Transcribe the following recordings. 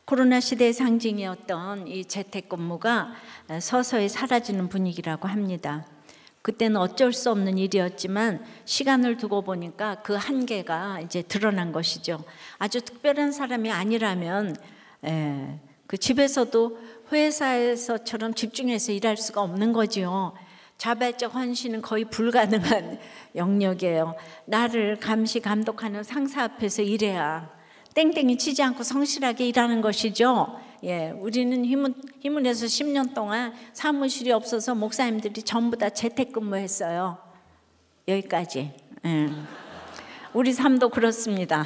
코로나 시대의 상징이었던 이 재택근무가 서서히 사라지는 분위기라고 합니다. 그때는 어쩔 수 없는 일이었지만 시간을 두고 보니까 그 한계가 이제 드러난 것이죠. 아주 특별한 사람이 아니라면 그 집에서도 회사에서처럼 집중해서 일할 수가 없는 거지요. 자발적 헌신은 거의 불가능한 영역이에요. 나를 감시 감독하는 상사 앞에서 일해야 땡땡이 치지 않고 성실하게 일하는 것이죠. 우리는 희문에서 10년 동안 사무실이 없어서 목사님들이 전부 다 재택근무했어요. 여기까지. 우리 삶도 그렇습니다.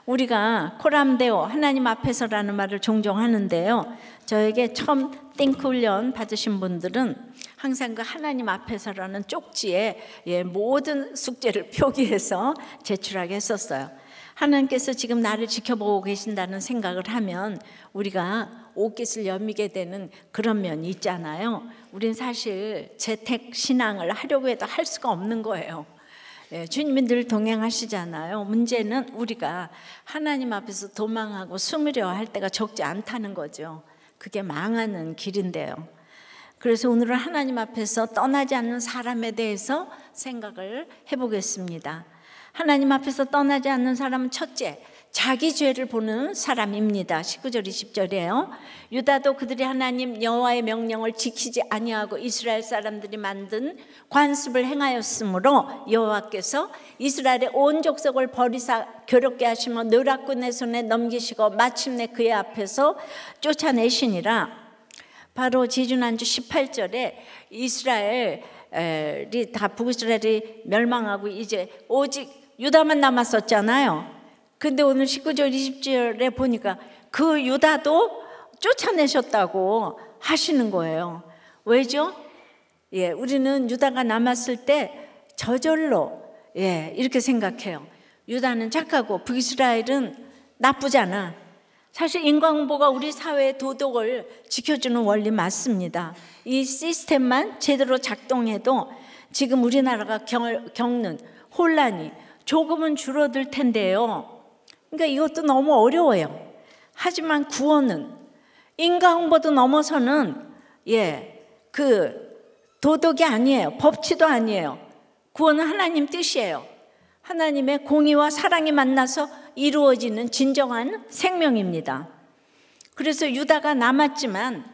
우리가 코람데오 하나님 앞에서라는 말을 종종 하는데요. 저에게 처음 띵크 훈련 받으신 분들은 항상 그 하나님 앞에서라는 쪽지에 모든 숙제를 표기해서 제출하게 했었어요. 하나님께서 지금 나를 지켜보고 계신다는 생각을 하면 우리가 옷깃을 여미게 되는 그런 면이 있잖아요. 우린 사실 재택 신앙을 하려고 해도 할 수가 없는 거예요. 주님이 늘 동행하시잖아요. 문제는 우리가 하나님 앞에서 도망하고 숨으려 할 때가 적지 않다는 거죠. 그게 망하는 길인데요. 그래서 오늘은 하나님 앞에서 떠나지 않는 사람에 대해서 생각을 해보겠습니다. 하나님 앞에서 떠나지 않는 사람은 첫째, 자기 죄를 보는 사람입니다. 19절 20절이에요. 유다도 그들이 하나님 여호와의 명령을 지키지 아니하고 이스라엘 사람들이 만든 관습을 행하였으므로 여호와께서 이스라엘의 온 족속을 버리사 괴롭게 하시며 느라꾼의 손에 넘기시고 마침내 그의 앞에서 쫓아내시니라. 바로 지지난주 18절에 이스라엘이 다 북이스라엘이 멸망하고 이제 오직 유다만 남았었잖아요. 근데 오늘 19절 20절에 보니까 그 유다도 쫓아내셨다고 하시는 거예요. 왜죠? 우리는 유다가 남았을 때 저절로 이렇게 생각해요. 유다는 착하고 북이스라엘은 나쁘잖아. 사실 인과응보가 우리 사회의 도덕을 지켜주는 원리 맞습니다. 이 시스템만 제대로 작동해도 지금 우리나라가 겪는 혼란이 조금은 줄어들 텐데요. 그러니까 이것도 너무 어려워요. 하지만 구원은 인과응보도 넘어서는 그 도덕이 아니에요. 법치도 아니에요. 구원은 하나님 뜻이에요. 하나님의 공의와 사랑이 만나서 이루어지는 진정한 생명입니다. 그래서 유다가 남았지만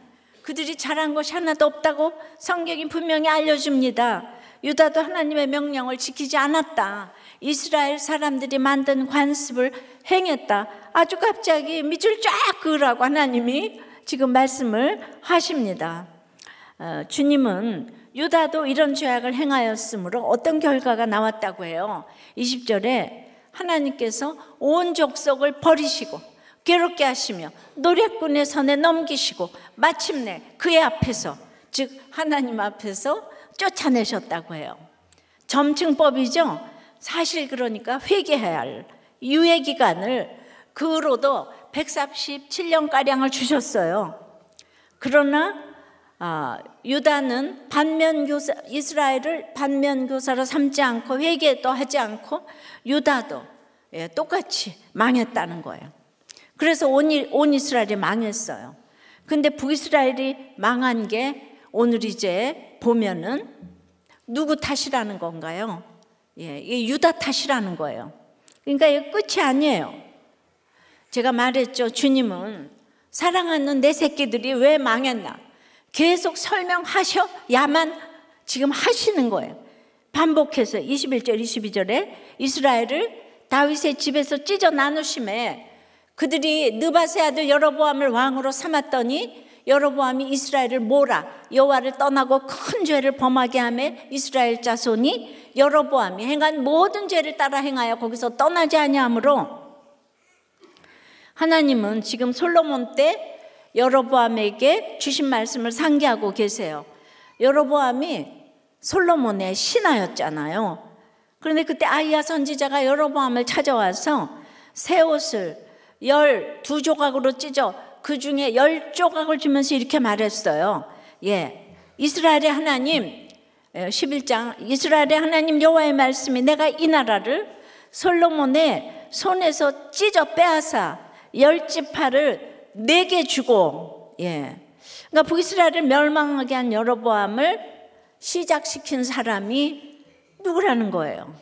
그들이 잘한 것이 하나도 없다고 성경이 분명히 알려줍니다. 유다도 하나님의 명령을 지키지 않았다. 이스라엘 사람들이 만든 관습을 행했다. 아주 갑자기 밑줄 쫙 그으라고 하나님이 지금 말씀을 하십니다. 주님은 유다도 이런 죄악을 행하였으므로 어떤 결과가 나왔다고 해요. 20절에 하나님께서 온 족속을 버리시고 괴롭게 하시며 노략군의 손에 넘기시고 마침내 그의 앞에서, 즉 하나님 앞에서 쫓아내셨다고 해요. 점층법이죠. 사실 그러니까 회개해야 할 유예기간을 그로도 137년가량을 주셨어요. 그러나 유다는 이스라엘을 반면교사로 삼지 않고 회개도 하지 않고 유다도 똑같이 망했다는 거예요. 그래서 온 이스라엘이 망했어요. 근데 북이스라엘이 망한 게 오늘 이제 보면은 누구 탓이라는 건가요? 이게 유다 탓이라는 거예요. 그러니까 이게 끝이 아니에요. 제가 말했죠. 주님은 사랑하는 내 새끼들이 왜 망했나 계속 설명하셔야만 지금 하시는 거예요. 반복해서 21절 22절에 이스라엘을 다윗의 집에서 찢어 나누심에 그들이 느밧의 아들 여로보암을 왕으로 삼았더니 여로보암이 이스라엘을 몰아 여호와를 떠나고 큰 죄를 범하게 하며 이스라엘 자손이 여로보암이 행한 모든 죄를 따라 행하여 거기서 떠나지 아니하므로 하나님은 지금 솔로몬 때 여로보암에게 주신 말씀을 상기하고 계세요. 여로보암이 솔로몬의 신하였잖아요. 그런데 그때 아히야 선지자가 여로보암을 찾아와서 새 옷을 12조각으로 찢어 그 중에 10조각을 주면서 이렇게 말했어요. 이스라엘의 하나님 11장 이스라엘의 하나님 여호와의 말씀이 내가 이 나라를 솔로몬의 손에서 찢어 빼앗아 10지파를 내게 주고, 그러니까 북이스라엘을 멸망하게 한 여로보암을 시작시킨 사람이 누구라는 거예요?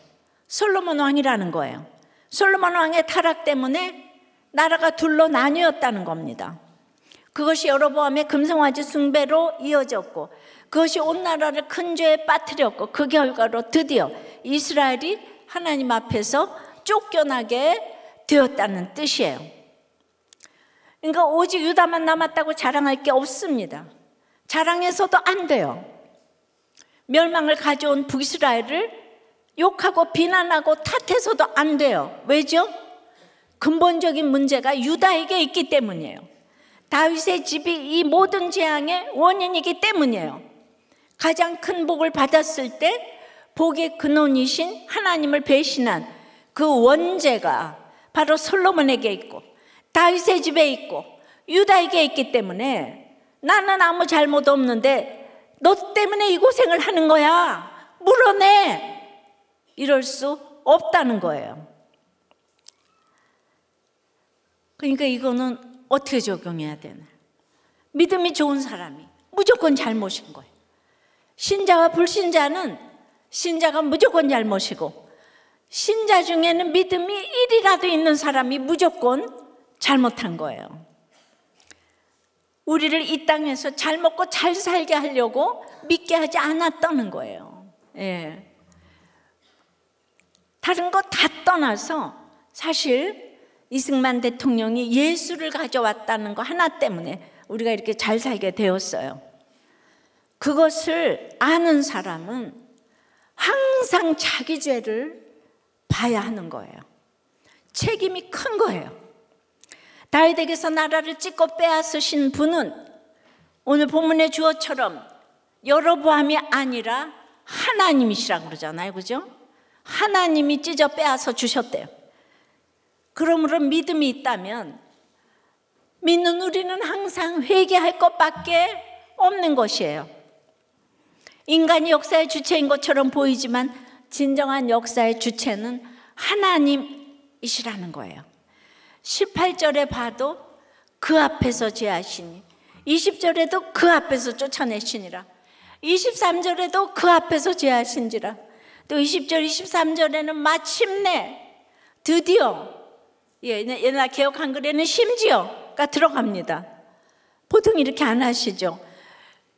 솔로몬 왕이라는 거예요. 솔로몬 왕의 타락 때문에 나라가 둘로 나뉘었다는 겁니다. 그것이 여로보암의 금송아지 숭배로 이어졌고, 그것이 온 나라를 큰 죄에 빠뜨렸고, 그 결과로 드디어 이스라엘이 하나님 앞에서 쫓겨나게 되었다는 뜻이에요. 그러니까 오직 유다만 남았다고 자랑할 게 없습니다. 자랑해서도 안 돼요. 멸망을 가져온 북이스라엘을 욕하고 비난하고 탓해서도 안 돼요. 왜죠? 근본적인 문제가 유다에게 있기 때문이에요. 다윗의 집이 이 모든 재앙의 원인이기 때문이에요. 가장 큰 복을 받았을 때 복의 근원이신 하나님을 배신한 그 원죄가 바로 솔로몬에게 있고 다윗의 집에 있고 유다에게 있기 때문에 나는 아무 잘못 없는데 너 때문에 이 고생을 하는 거야, 물어내, 이럴 수 없다는 거예요. 그러니까 이거는 어떻게 적용해야 되나? 믿음이 좋은 사람이 무조건 잘못인 거예요. 신자와 불신자는 신자가 무조건 잘못이고, 신자 중에는 믿음이 1이라도 있는 사람이 무조건 잘못한 거예요. 우리를 이 땅에서 잘 먹고 잘 살게 하려고 믿게 하지 않았다는 거예요. 다른 거 다 떠나서 사실 이승만 대통령이 예수를 가져왔다는 거 하나 때문에 우리가 이렇게 잘 살게 되었어요. 그것을 아는 사람은 항상 자기 죄를 봐야 하는 거예요. 책임이 큰 거예요. 다윗에게서 나라를 찢고 빼앗으신 분은 오늘 본문의 주어처럼 여로보암이 아니라 하나님이시라고 그러잖아요, 그죠? 하나님이 찢어 빼앗아 주셨대요. 그러므로 믿음이 있다면 믿는 우리는 항상 회개할 것밖에 없는 것이에요. 인간이 역사의 주체인 것처럼 보이지만 진정한 역사의 주체는 하나님이시라는 거예요. 18절에 봐도 그 앞에서 제하시니, 20절에도 그 앞에서 쫓아내시니라, 23절에도 그 앞에서 제하신지라, 또 20절, 23절에는 마침내, 드디어, 옛날 개역 한글에는 심지어가 들어갑니다. 보통 이렇게 안 하시죠.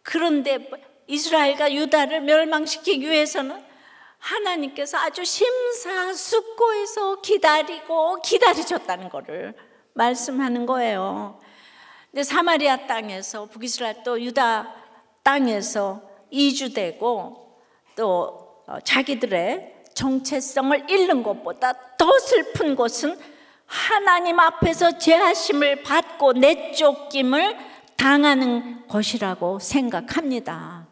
그런데 이스라엘과 유다를 멸망시키기 위해서는 하나님께서 아주 심사숙고해서 기다리셨다는 것을 말씀하는 거예요. 근데 사마리아 땅에서, 북이스라엘 또 유다 땅에서 이주되고 또 자기들의 정체성을 잃는 것보다 더 슬픈 것은 하나님 앞에서 제하심을 받고 내쫓김을 당하는 것이라고 생각합니다.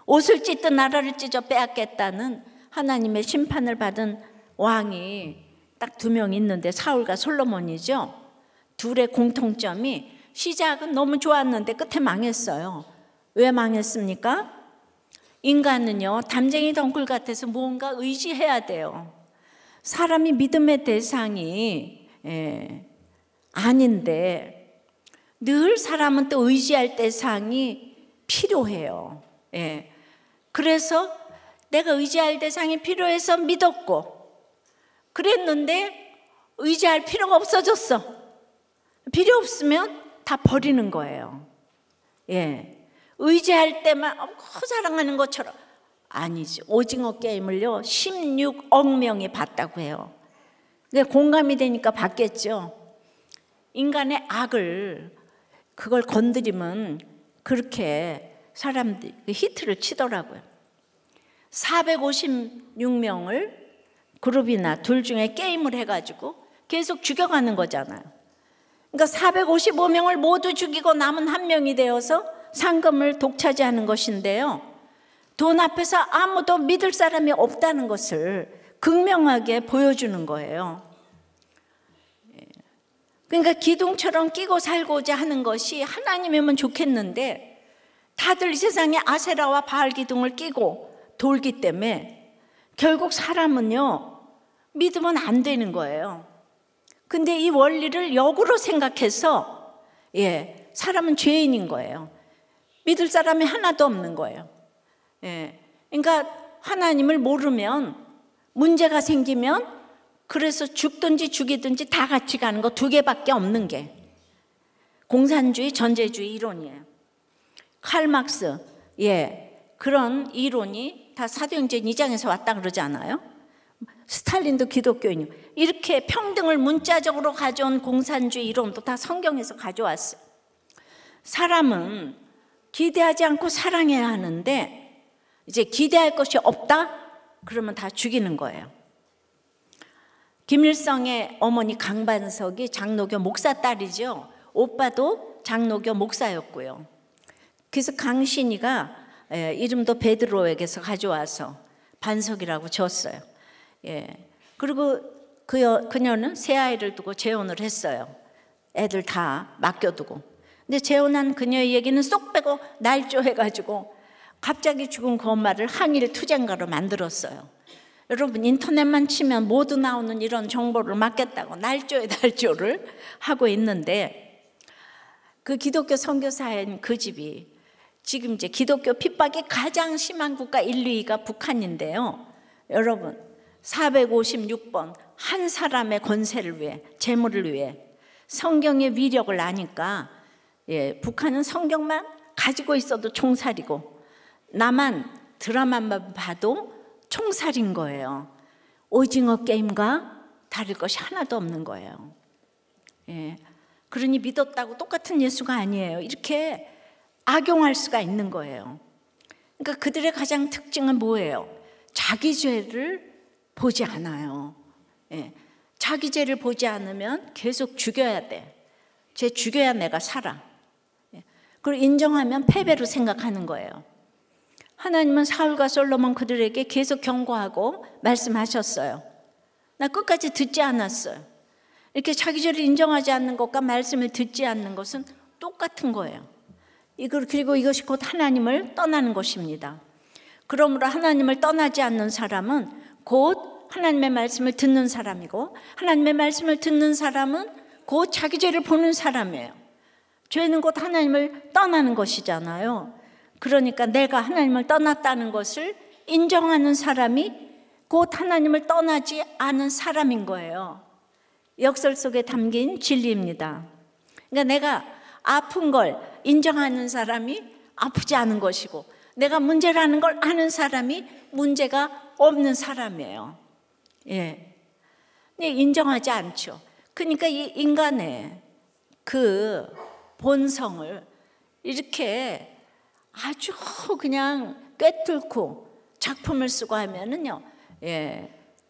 옷을 찢든 나라를 찢어 빼앗겠다는 하나님의 심판을 받은 왕이 딱 2명 있는데 사울과 솔로몬이죠. 둘의 공통점이 시작은 너무 좋았는데 끝에 망했어요. 왜 망했습니까? 인간은요, 담쟁이 덩굴 같아서 무언가 의지해야 돼요. 사람이 믿음의 대상이 아닌데 늘 사람은 또 의지할 대상이 필요해요. 그래서 내가 의지할 대상이 필요해서 믿었고, 그랬는데 의지할 필요가 없어졌어. 필요 없으면 다 버리는 거예요. 의지할 때만 자랑하는 것처럼. 아니지. 오징어 게임을요 16억 명이 봤다고 해요. 공감이 되니까 봤겠죠. 인간의 악을, 그걸 건드리면 그렇게 사람들이 히트를 치더라고요. 456명을 그룹이나 둘 중에 게임을 해가지고 계속 죽여가는 거잖아요. 그러니까 455명을 모두 죽이고 남은 1명이 되어서 상금을 독차지하는 것인데요, 돈 앞에서 아무도 믿을 사람이 없다는 것을 극명하게 보여주는 거예요. 그러니까 기둥처럼 끼고 살고자 하는 것이 하나님이면 좋겠는데 다들 이 세상에 아세라와 바알 기둥을 끼고 돌기 때문에 결국 사람은요 믿으면 안 되는 거예요. 근데 이 원리를 역으로 생각해서 사람은 죄인인 거예요. 믿을 사람이 하나도 없는 거예요. 그러니까 하나님을 모르면, 문제가 생기면 그래서 죽든지 죽이든지 다 같이 가는 거 두 개밖에 없는 게 공산주의, 전제주의 이론이에요. 칼 막스, 그런 이론이 다 사도행전 2장에서 왔다 그러잖아요. 스탈린도 기독교인이고, 이렇게 평등을 문자적으로 가져온 공산주의 이론도 다 성경에서 가져왔어요. 사람은 기대하지 않고 사랑해야 하는데, 이제 기대할 것이 없다? 그러면 다 죽이는 거예요. 김일성의 어머니 강반석이 장로교 목사 딸이죠. 오빠도 장로교 목사였고요. 그래서 강신이가 이름도 베드로에게서 가져와서 반석이라고 줬어요. 그리고 그녀는 세 아이를 두고 재혼을 했어요. 애들 다 맡겨두고. 근데 재혼한 그녀의 얘기는 쏙 빼고 날조해가지고 갑자기 죽은 그 엄마를 항일 투쟁가로 만들었어요. 여러분, 인터넷만 치면 모두 나오는 이런 정보를 맡겼다고 날조를 하고 있는데, 그 기독교 선교사인 그 집이 지금 이제 기독교 핍박이 가장 심한 국가 1, 2위가 북한인데요. 여러분, 456번 한 사람의 권세를 위해, 재물을 위해 성경의 위력을 아니까 북한은 성경만 가지고 있어도 총살이고, 나만 드라마만 봐도 총살인 거예요. 오징어 게임과 다를 것이 하나도 없는 거예요. 그러니 믿었다고 똑같은 예수가 아니에요. 이렇게 악용할 수가 있는 거예요. 그러니까 그들의 가장 특징은 뭐예요? 자기 죄를 보지 않아요. 자기 죄를 보지 않으면 계속 죽여야 돼. 죄 죽여야 내가 살아. 그리고 인정하면 패배로 생각하는 거예요. 하나님은 사울과 솔로몬 그들에게 계속 경고하고 말씀하셨어요. 나 끝까지 듣지 않았어요. 이렇게 자기 죄를 인정하지 않는 것과 말씀을 듣지 않는 것은 똑같은 거예요. 그리고 이것이 곧 하나님을 떠나는 것입니다. 그러므로 하나님을 떠나지 않는 사람은 곧 하나님의 말씀을 듣는 사람이고, 하나님의 말씀을 듣는 사람은 곧 자기 죄를 보는 사람이에요. 죄는 곧 하나님을 떠나는 것이잖아요. 그러니까 내가 하나님을 떠났다는 것을 인정하는 사람이 곧 하나님을 떠나지 않은 사람인 거예요. 역설 속에 담긴 진리입니다. 그러니까 내가 아픈 걸 인정하는 사람이 아프지 않은 것이고, 내가 문제라는 걸 아는 사람이 문제가 없는 사람이에요. 인정하지 않죠. 그러니까 이 인간의 그 본성을 이렇게 아주 그냥 꿰뚫고 작품을 쓰고 하면은요,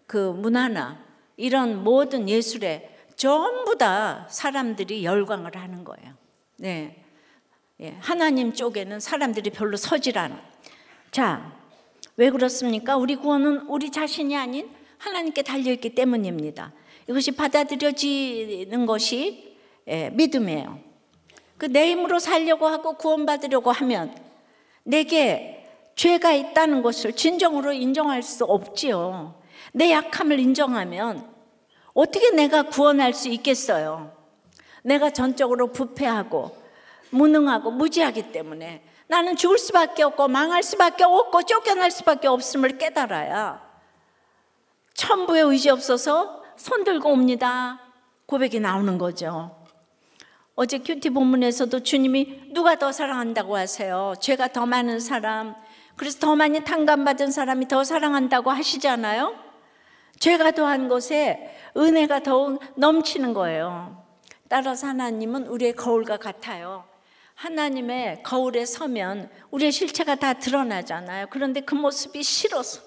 그 문화나 이런 모든 예술에 전부 다 사람들이 열광을 하는 거예요. 하나님 쪽에는 사람들이 별로 서질 않아. 자, 왜 그렇습니까? 우리 구원은 우리 자신이 아닌 하나님께 달려있기 때문입니다. 이것이 받아들여지는 것이 믿음이에요. 내 힘으로 살려고 하고 구원받으려고 하면 내게 죄가 있다는 것을 진정으로 인정할 수 없지요. 내 약함을 인정하면 어떻게 내가 구원할 수 있겠어요? 내가 전적으로 부패하고 무능하고 무지하기 때문에 나는 죽을 수밖에 없고 망할 수밖에 없고 쫓겨날 수밖에 없음을 깨달아야 천부에 의지 없어서 손들고 옵니다 고백이 나오는 거죠. 어제 큐티 본문에서도 주님이 누가 더 사랑한다고 하세요? 죄가 더 많은 사람, 그래서 더 많이 탕감받은 사람이 더 사랑한다고 하시잖아요. 죄가 더한 곳에 은혜가 더욱 넘치는 거예요. 따라서 하나님은 우리의 거울과 같아요. 하나님의 거울에 서면 우리의 실체가 다 드러나잖아요. 그런데 그 모습이 싫어서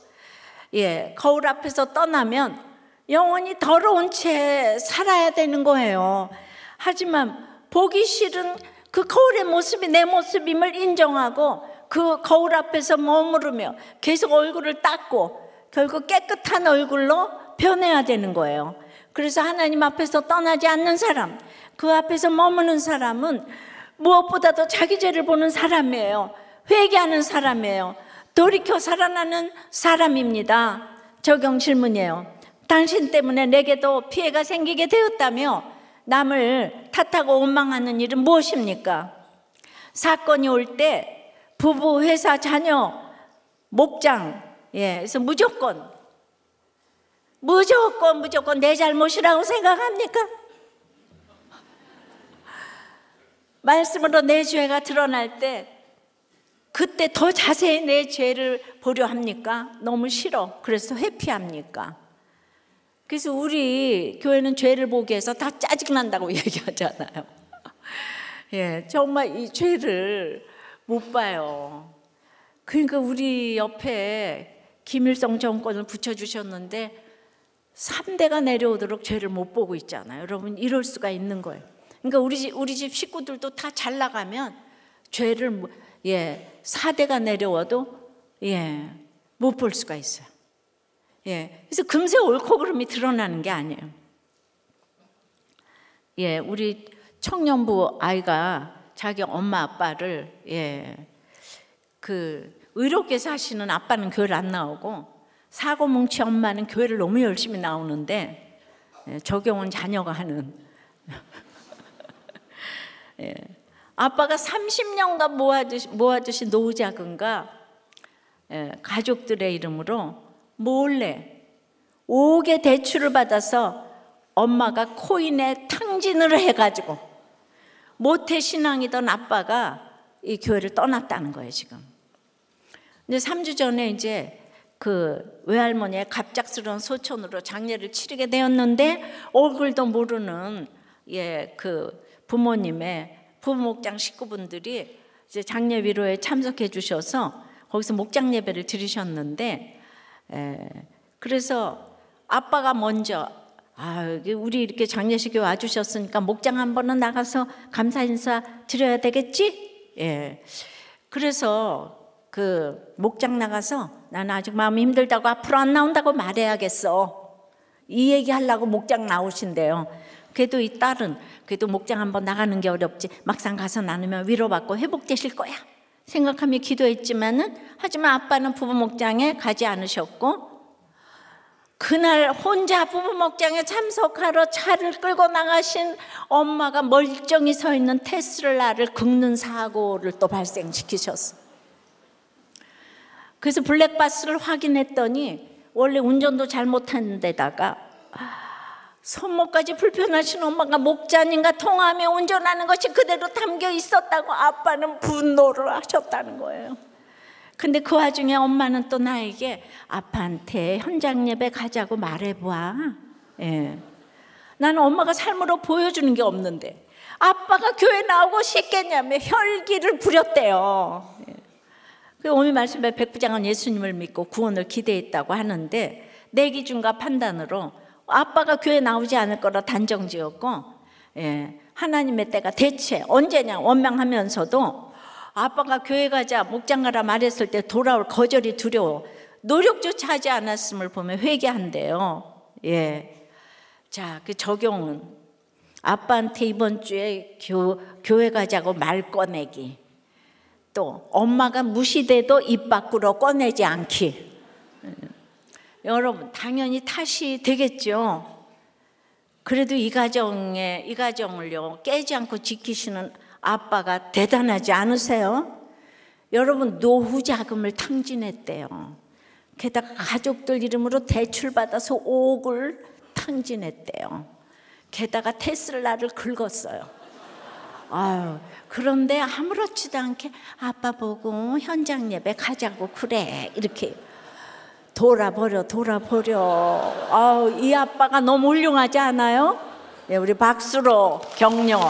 거울 앞에서 떠나면 영원히 더러운 채 살아야 되는 거예요. 하지만 보기 싫은 그 거울의 모습이 내 모습임을 인정하고 그 거울 앞에서 머무르며 계속 얼굴을 닦고 결국 깨끗한 얼굴로 변해야 되는 거예요. 그래서 하나님 앞에서 떠나지 않는 사람, 그 앞에서 머무는 사람은 무엇보다도 자기 죄를 보는 사람이에요. 회개하는 사람이에요. 돌이켜 살아나는 사람입니다. 적용 질문이에요. 당신 때문에 내게도 피해가 생기게 되었다며 남을 탓하고 원망하는 일은 무엇입니까? 사건이 올 때 부부, 회사, 자녀, 목장, 그래서 무조건 내 잘못이라고 생각합니까? 말씀으로 내 죄가 드러날 때 그때 더 자세히 내 죄를 보려 합니까? 너무 싫어. 그래서 회피합니까? 그래서 우리 교회는 죄를 보기 위해서 다 짜증난다고 얘기하잖아요. 정말 이 죄를 못 봐요. 그러니까 우리 옆에 김일성 정권을 붙여주셨는데 3대가 내려오도록 죄를 못 보고 있잖아요. 여러분, 이럴 수가 있는 거예요. 그러니까 우리 집 식구들도 다 잘 나가면 죄를 4대가 내려와도 못 볼 수가 있어요. 그래서 금세 옳고 그름이 드러나는 게 아니에요. 우리 청년부 아이가 자기 엄마 아빠를 그 의롭게 사시는 아빠는 교회를 안 나오고 사고뭉치 엄마는 교회를 너무 열심히 나오는데 적용은 자녀가 하는 아빠가 30년간 모아두신 노후자금과 가족들의 이름으로 몰래 5개 대출을 받아서 엄마가 코인에 탕진을 해가지고 모태신앙이던 아빠가 이 교회를 떠났다는 거예요, 지금. 근데 3주 전에 이제 그 외할머니의 갑작스러운 소천으로 장례를 치르게 되었는데 얼굴도 모르는 그 부모님의 부목장 식구분들이 이제 장례 위로에 참석해 주셔서 거기서 목장 예배를 드리셨는데 그래서 아빠가 먼저 우리 이렇게 장례식에 와주셨으니까 목장 한 번은 나가서 감사 인사 드려야 되겠지? 그래서 그 목장 나가서 나는 아직 마음이 힘들다고 앞으로 안 나온다고 말해야겠어. 이 얘기 하려고 목장 나오신대요. 그래도 이 딸은 그래도 목장 한번 나가는 게 어렵지 막상 가서 나누면 위로받고 회복되실 거야 생각하며 기도했지만은 하지만 아빠는 부부 목장에 가지 않으셨고 그날 혼자 부부 목장에 참석하러 차를 끌고 나가신 엄마가 멀쩡히 서 있는 테슬라를 긁는 사고를 또 발생시키셨어. 그래서 블랙박스를 확인했더니 원래 운전도 잘못한 데다가 손목까지 불편하신 엄마가 목자님과 통화하며 운전하는 것이 그대로 담겨 있었다고 아빠는 분노를 하셨다는 거예요. 근데 그 와중에 엄마는 또 나에게 아빠한테 현장 예배 가자고 말해봐. 나는 엄마가 삶으로 보여주는 게 없는데 아빠가 교회 나오고 싶겠냐며 혈기를 부렸대요. 오늘 말씀에 백부장은 예수님을 믿고 구원을 기대했다고 하는데 내 기준과 판단으로 아빠가 교회 나오지 않을 거라 단정지었고 하나님의 때가 대체 언제냐 원망하면서도 아빠가 교회 가자 목장 가라 말했을 때 돌아올 거절이 두려워 노력조차 하지 않았음을 보면 회개한대요. 자, 그 적용은 아빠한테 이번 주에 교회 가자고 말 꺼내기, 또 엄마가 무시돼도 입 밖으로 꺼내지 않기. 여러분 당연히 탓이 되겠죠. 그래도 이 가정을요 깨지 않고 지키시는 아빠가 대단하지 않으세요? 여러분 노후 자금을 탕진했대요. 게다가 가족들 이름으로 대출받아서 5억을 탕진했대요. 게다가 테슬라를 긁었어요. 그런데 아무렇지도 않게 아빠 보고 현장 예배 가자고 그래 이렇게 돌아버려. 이 아빠가 너무 훌륭하지 않아요? 우리 박수로 격려.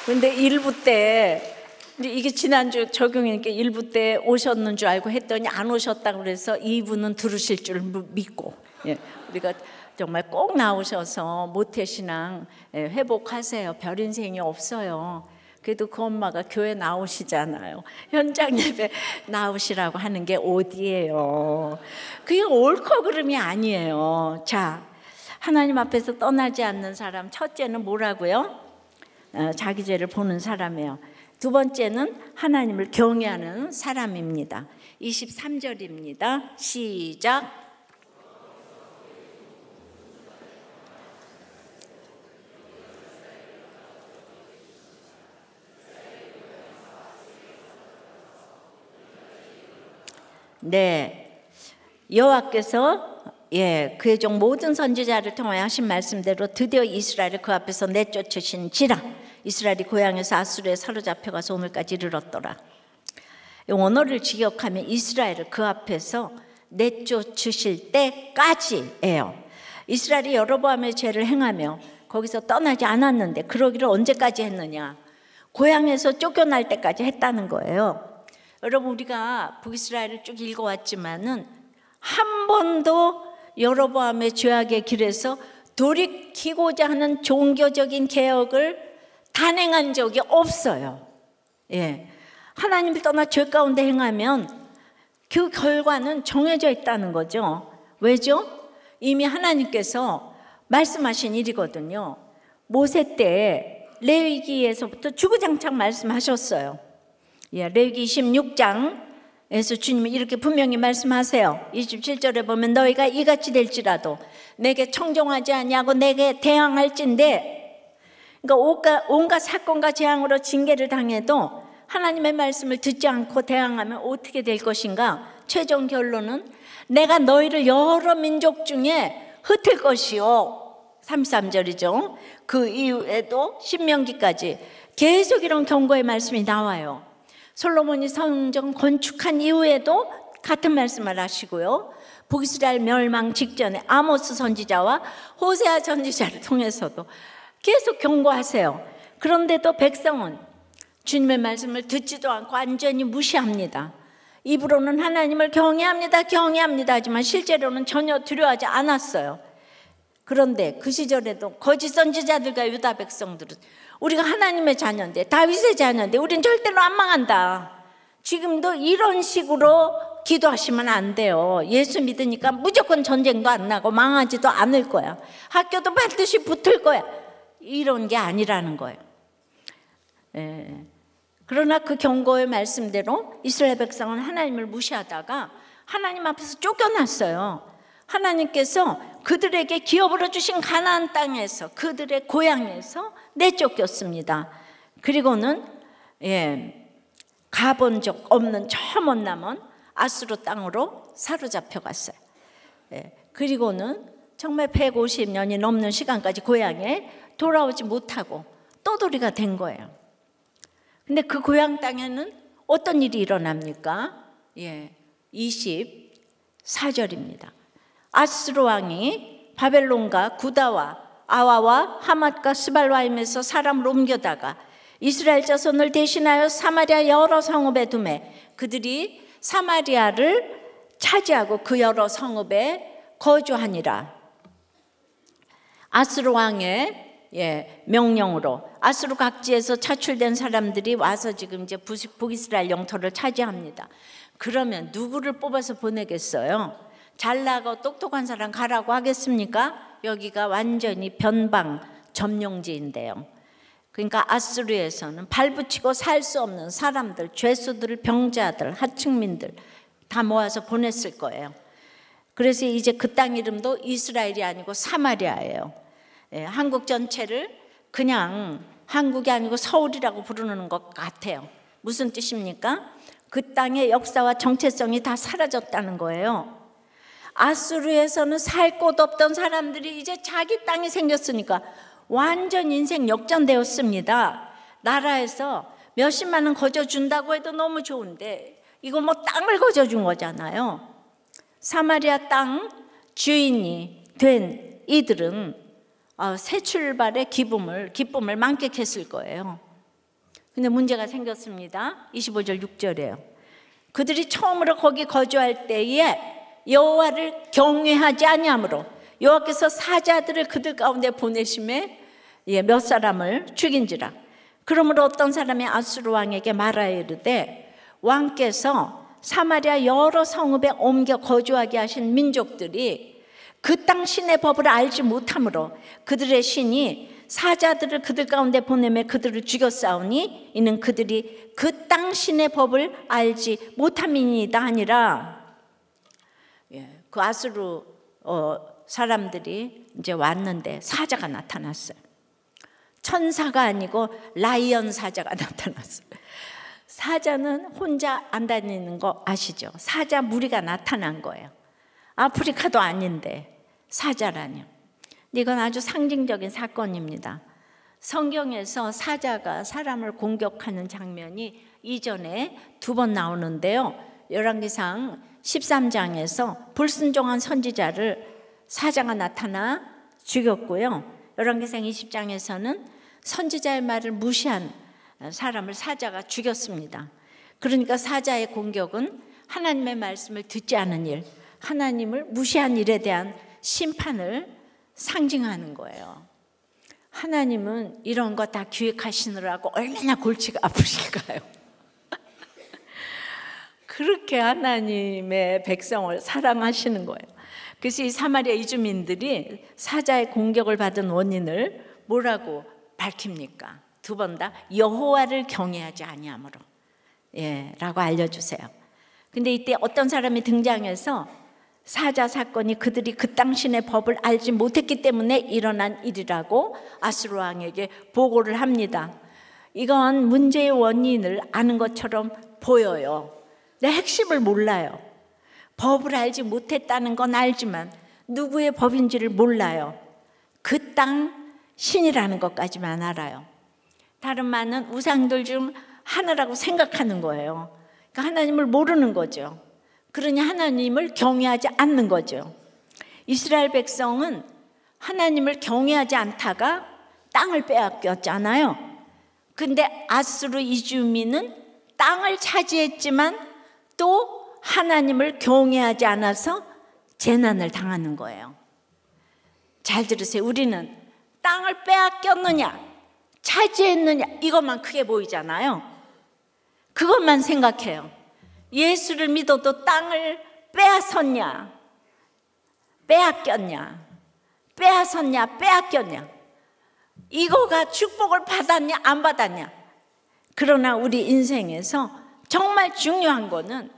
근데 1부 때 이게 지난주 적용이니까 1부 때 오셨는 줄 알고 했더니 안 오셨다고 그래서 2부는 들으실 줄 믿고 우리가 정말 꼭 나오셔서 모태신앙 회복하세요. 별 인생이 없어요. 그래도 그 엄마가 교회 나오시잖아요. 현장 예배 나오시라고 하는 게 어디예요? 그게 옳고 그름이 아니에요. 자, 하나님 앞에서 떠나지 않는 사람 첫째는 뭐라고요? 자기 죄를 보는 사람이에요. 두 번째는 하나님을 경외하는 사람입니다. 23절입니다. 시작. 네, 여호와께서 그의 종 모든 선지자를 통하여 하신 말씀대로 드디어 이스라엘을 그 앞에서 내쫓으신지라. 이스라엘이 고향에서 아수르에 사로잡혀가서 오늘까지 이르렀더라. 이 언어를 직역하면 이스라엘을 그 앞에서 내쫓으실 때까지예요. 이스라엘이 여로보암의 죄를 행하며 거기서 떠나지 않았는데 그러기를 언제까지 했느냐? 고향에서 쫓겨날 때까지 했다는 거예요. 여러분, 우리가 북이스라엘을 쭉 읽어왔지만은 한 번도 여로보암의 죄악의 길에서 돌이키고자 하는 종교적인 개혁을 단행한 적이 없어요. 하나님을 떠나 죄 가운데 행하면 그 결과는 정해져 있다는 거죠. 왜죠? 이미 하나님께서 말씀하신 일이거든요. 모세 때 레위기에서부터 주구장창 말씀하셨어요. 레위기 26장에서 주님이 이렇게 분명히 말씀하세요. 27절에 보면 너희가 이같이 될지라도 내게 청종하지 아니하고 내게 대항할진대. 그러니까 온갖 사건과 재앙으로 징계를 당해도 하나님의 말씀을 듣지 않고 대항하면 어떻게 될 것인가? 최종 결론은 내가 너희를 여러 민족 중에 흩을 것이요. 33절이죠. 그 이후에도 신명기까지 계속 이런 경고의 말씀이 나와요. 솔로몬이 성전 건축한 이후에도 같은 말씀을 하시고요. 북이스라엘 멸망 직전에 아모스 선지자와 호세아 선지자를 통해서도 계속 경고하세요. 그런데도 백성은 주님의 말씀을 듣지도 않고 완전히 무시합니다. 입으로는 하나님을 경외합니다, 경외합니다 하지만 실제로는 전혀 두려워하지 않았어요. 그런데 그 시절에도 거짓 선지자들과 유다 백성들은 우리가 하나님의 자녀인데, 다윗의 자녀인데 우린 절대로 안 망한다. 지금도 이런 식으로 기도하시면 안 돼요. 예수 믿으니까 무조건 전쟁도 안 나고 망하지도 않을 거야. 학교도 반드시 붙을 거야. 이런 게 아니라는 거예요. 그러나 그 경고의 말씀대로 이스라엘 백성은 하나님을 무시하다가 하나님 앞에서 쫓겨났어요. 하나님께서 그들에게 기업으로 주신 가나안 땅에서, 그들의 고향에서 내쫓겼습니다. 그리고는 가본 적 없는 저 먼 남은 아수르 땅으로 사로잡혀 갔어요. 그리고는 정말 150년이 넘는 시간까지 고향에 돌아오지 못하고 떠돌이가 된 거예요. 근데 그 고향 땅에는 어떤 일이 일어납니까? 24절입니다. 아수르 왕이 바벨론과 구다와 아와와 하맛과 스발와임에서 사람을 옮겨다가 이스라엘 자손을 대신하여 사마리아 여러 성읍에 두매 그들이 사마리아를 차지하고 그 여러 성읍에 거주하니라. 아수르 왕의 명령으로 아수르 각지에서 차출된 사람들이 와서 지금 이제 북이스라엘 영토를 차지합니다. 그러면 누구를 뽑아서 보내겠어요? 잘나고 똑똑한 사람 가라고 하겠습니까? 여기가 완전히 변방 점령지인데요. 그러니까 아수르에서는 발붙이고 살 수 없는 사람들, 죄수들, 병자들, 하층민들 다 모아서 보냈을 거예요. 그래서 이제 그 땅 이름도 이스라엘이 아니고 사마리아예요. 한국 전체를 그냥 한국이 아니고 서울이라고 부르는 것 같아요. 무슨 뜻입니까? 그 땅의 역사와 정체성이 다 사라졌다는 거예요. 아수르에서는 살 곳 없던 사람들이 이제 자기 땅이 생겼으니까 완전 인생 역전되었습니다. 나라에서 몇십만 원 거저준다고 해도 너무 좋은데 이거 뭐 땅을 거저준 거잖아요. 사마리아 땅 주인이 된 이들은 새 출발의 기쁨을 만끽했을 거예요. 근데 문제가 생겼습니다. 25절 6절이에요. 그들이 처음으로 거기 거주할 때에 여호와를 경외하지 아니하므로 여호와께서 사자들을 그들 가운데 보내심에 몇 사람을 죽인지라. 그러므로 어떤 사람이 아수르 왕에게 말하여 이르되 왕께서 사마리아 여러 성읍에 옮겨 거주하게 하신 민족들이 그 땅 신의 법을 알지 못하므로 그들의 신이 사자들을 그들 가운데 보내매 그들을 죽였사오니 이는 그들이 그 땅 신의 법을 알지 못함이니이다 하니라. 그 아수르 사람들이 이제 왔는데 사자가 나타났어요. 천사가 아니고 라이언 사자가 나타났어요. 사자는 혼자 안 다니는 거 아시죠? 사자 무리가 나타난 거예요. 아프리카도 아닌데 사자라뇨. 이건 아주 상징적인 사건입니다. 성경에서 사자가 사람을 공격하는 장면이 이전에 2번 나오는데요. 열왕기상 13장에서 불순종한 선지자를 사자가 나타나 죽였고요. 열왕기상 20장에서는 선지자의 말을 무시한 사람을 사자가 죽였습니다. 그러니까 사자의 공격은 하나님의 말씀을 듣지 않은 일, 하나님을 무시한 일에 대한 심판을 상징하는 거예요. 하나님은 이런 거 다 기획하시느라고 얼마나 골치가 아프실까요? 그렇게 하나님의 백성을 사랑하시는 거예요. 그래서 이 사마리아 이주민들이 사자의 공격을 받은 원인을 뭐라고 밝힙니까? 2번 다 여호와를 경외하지 아니함으로 라고 알려주세요. 근데 이때 어떤 사람이 등장해서 사자 사건이 그들이 그 당신의 법을 알지 못했기 때문에 일어난 일이라고 아수르 왕에게 보고를 합니다. 이건 문제의 원인을 아는 것처럼 보여요. 근데 핵심을 몰라요. 법을 알지 못했다는 건 알지만 누구의 법인지를 몰라요. 그 땅 신이라는 것까지만 알아요. 다른 많은 우상들 중 하나라고 생각하는 거예요. 그러니까 하나님을 모르는 거죠. 그러니 하나님을 경외하지 않는 거죠. 이스라엘 백성은 하나님을 경외하지 않다가 땅을 빼앗겼잖아요. 근데 아수르 이주민은 땅을 차지했지만 또 하나님을 경외하지 않아서 재난을 당하는 거예요. 잘 들으세요. 우리는 땅을 빼앗겼느냐 차지했느냐 이것만 크게 보이잖아요. 그것만 생각해요. 예수를 믿어도 땅을 빼앗았냐 빼앗겼냐 빼앗았냐 빼앗겼냐 이거가 축복을 받았냐 안 받았냐. 그러나 우리 인생에서 정말 중요한 거는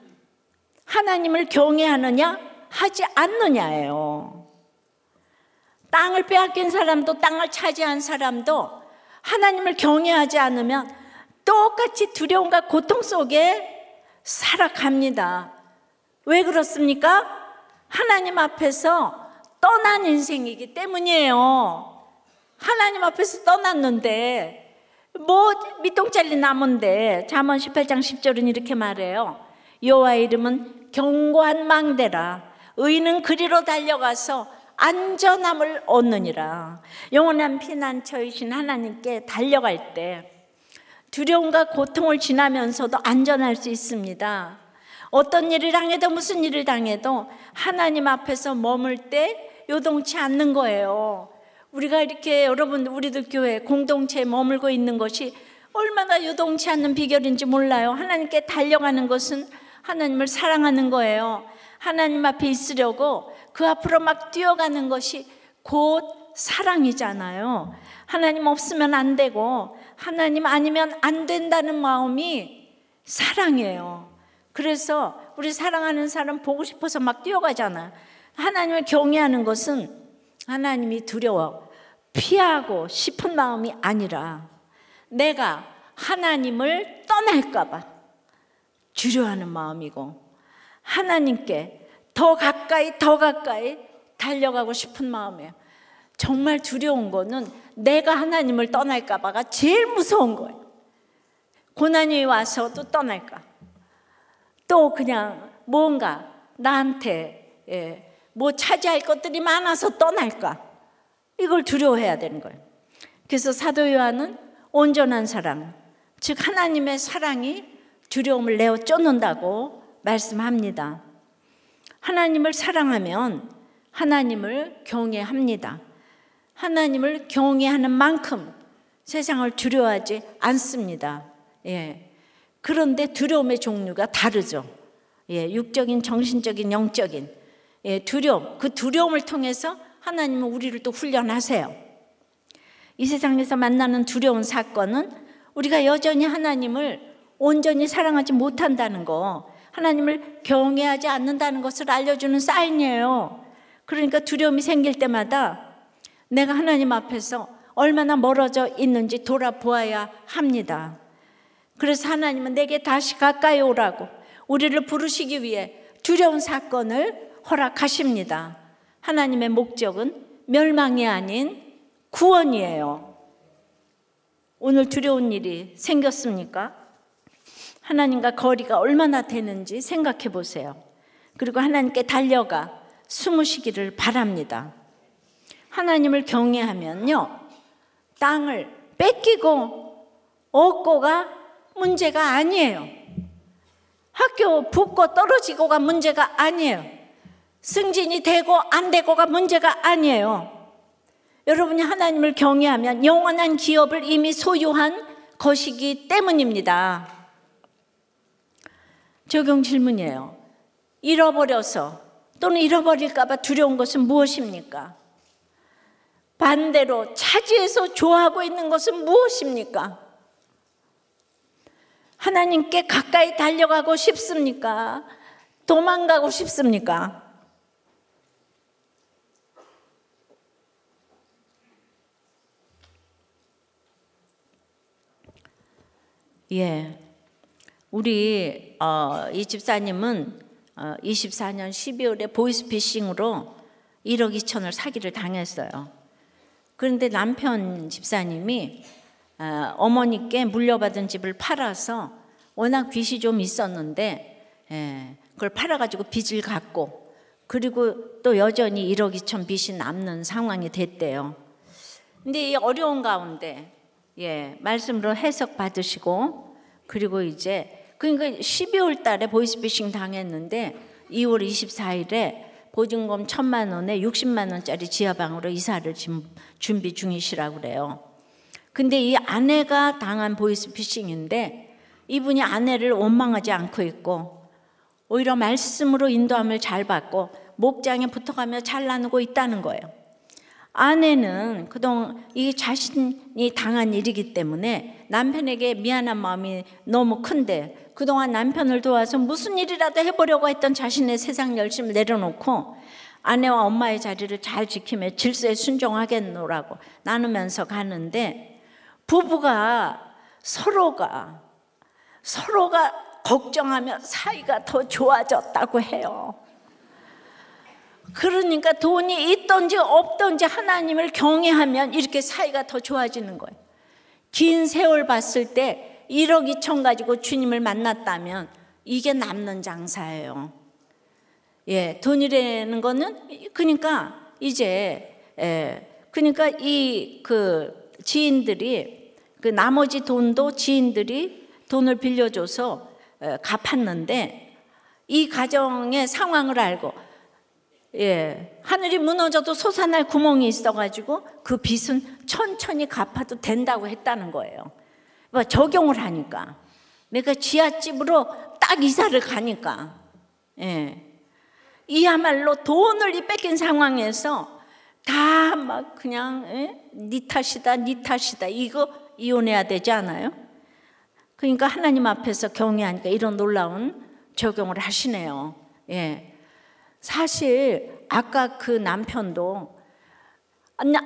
하나님을 경외하느냐 하지 않느냐예요. 땅을 빼앗긴 사람도 땅을 차지한 사람도 하나님을 경외하지 않으면 똑같이 두려움과 고통 속에 살아갑니다. 왜 그렇습니까? 하나님 앞에서 떠난 인생이기 때문이에요. 하나님 앞에서 떠났는데 뭐 밑동잘리 나무인데 잠언 18장 10절은 이렇게 말해요. 여호와의 이름은 견고한 망대라. 의인은 그리로 달려가서 안전함을 얻느니라. 영원한 피난처이신 하나님께 달려갈 때 두려움과 고통을 지나면서도 안전할 수 있습니다. 어떤 일을 당해도 무슨 일을 당해도 하나님 앞에서 머물 때 요동치 않는 거예요. 우리가 이렇게 여러분 우리들 교회 공동체에 머물고 있는 것이 얼마나 요동치 않는 비결인지 몰라요. 하나님께 달려가는 것은 하나님을 사랑하는 거예요. 하나님 앞에 있으려고 그 앞으로 막 뛰어가는 것이 곧 사랑이잖아요. 하나님 없으면 안 되고 하나님 아니면 안 된다는 마음이 사랑이에요. 그래서 우리 사랑하는 사람 보고 싶어서 막 뛰어가잖아. 하나님을 경외하는 것은 하나님이 두려워 피하고 싶은 마음이 아니라 내가 하나님을 떠날까 봐 두려워하는 마음이고 하나님께 더 가까이 달려가고 싶은 마음이에요. 정말 두려운 거는 내가 하나님을 떠날까 봐가 제일 무서운 거예요. 고난이 와서도 떠날까, 또 그냥 뭔가 나한테 뭐 차지할 것들이 많아서 떠날까, 이걸 두려워해야 되는 거예요. 그래서 사도 요한은 온전한 사랑, 즉 하나님의 사랑이 두려움을 내어 쫓는다고 말씀합니다. 하나님을 사랑하면 하나님을 경외합니다. 하나님을 경외하는 만큼 세상을 두려워하지 않습니다. 그런데 두려움의 종류가 다르죠. 육적인, 정신적인, 영적인 두려움, 그 두려움을 통해서 하나님은 우리를 또 훈련하세요. 이 세상에서 만나는 두려운 사건은 우리가 여전히 하나님을 온전히 사랑하지 못한다는 거, 하나님을 경외하지 않는다는 것을 알려주는 사인이에요. 그러니까 두려움이 생길 때마다 내가 하나님 앞에서 얼마나 멀어져 있는지 돌아보아야 합니다. 그래서 하나님은 내게 다시 가까이 오라고 우리를 부르시기 위해 두려운 사건을 허락하십니다. 하나님의 목적은 멸망이 아닌 구원이에요. 오늘 두려운 일이 생겼습니까? 하나님과 거리가 얼마나 되는지 생각해 보세요. 그리고 하나님께 달려가 숨으시기를 바랍니다. 하나님을 경외하면요, 땅을 뺏기고 얻고가 문제가 아니에요. 학교 붙고 떨어지고가 문제가 아니에요. 승진이 되고 안 되고가 문제가 아니에요. 여러분이 하나님을 경외하면 영원한 기업을 이미 소유한 것이기 때문입니다. 적용 질문이에요. 잃어버려서 또는 잃어버릴까 봐 두려운 것은 무엇입니까? 반대로 차지해서 좋아하고 있는 것은 무엇입니까? 하나님께 가까이 달려가고 싶습니까? 도망가고 싶습니까? 예, 우리 이 집사님은 24년 12월에 보이스피싱으로 1억 2천을 사기를 당했어요. 그런데 남편 집사님이 어머니께 물려받은 집을 팔아서 워낙 빚이 좀 있었는데 그걸 팔아가지고 빚을 갚고, 그리고 또 여전히 1억 2천 빚이 남는 상황이 됐대요. 근데 이 어려운 가운데 말씀으로 해석 받으시고, 그리고 이제 그러니까 12월 달에 보이스피싱 당했는데 2월 24일에 보증금 1,000만 원에 60만 원짜리 지하방으로 이사를 준비 중이시라고 그래요. 근데 이 아내가 당한 보이스피싱인데 이분이 아내를 원망하지 않고 있고 오히려 말씀으로 인도함을 잘 받고 목장에 붙어가며 잘 나누고 있다는 거예요. 아내는 그동안 이 자신이 당한 일이기 때문에 남편에게 미안한 마음이 너무 큰데 그동안 남편을 도와서 무슨 일이라도 해보려고 했던 자신의 세상 열심을 내려놓고 아내와 엄마의 자리를 잘 지키며 질서에 순종하겠노라고 나누면서 가는데, 부부가 서로가 걱정하며 사이가 더 좋아졌다고 해요. 그러니까 돈이 있든지 없든지 하나님을 경외하면 이렇게 사이가 더 좋아지는 거예요. 긴 세월 봤을 때 1억 2천 가지고 주님을 만났다면 이게 남는 장사예요. 돈이라는 거는 그러니까 이제 그러니까 이 그 지인들이 그 나머지 돈도 지인들이 돈을 빌려줘서 갚았는데 이 가정의 상황을 알고 하늘이 무너져도 솟아날 구멍이 있어가지고 그 빚은 천천히 갚아도 된다고 했다는 거예요. 적용을 하니까 내가 지하집으로 딱 이사를 가니까 이야말로 돈을 뺏긴 상황에서 다 막 그냥 네 탓이다 이거 이혼해야 되지 않아요? 그러니까 하나님 앞에서 경외하니까 이런 놀라운 적용을 하시네요. 사실 아까 그 남편도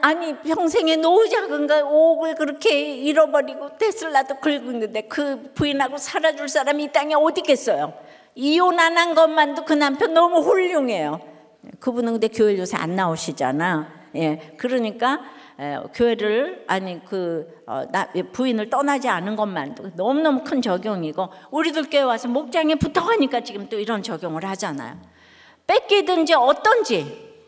아니 평생에 노후 자금과 5억을 그렇게 잃어버리고 테슬라도 긁었는데 그 부인하고 살아줄 사람이 이 땅에 어디 있겠어요? 이혼 안 한 것만도 그 남편 너무 훌륭해요. 그분은 근데 교회 요새 안 나오시잖아. 그러니까 교회를 부인을 떠나지 않은 것만도 너무너무 큰 적용이고, 우리들 교회 와서 목장에 붙어가니까 지금 또 이런 적용을 하잖아요. 뺏기든지 어떤지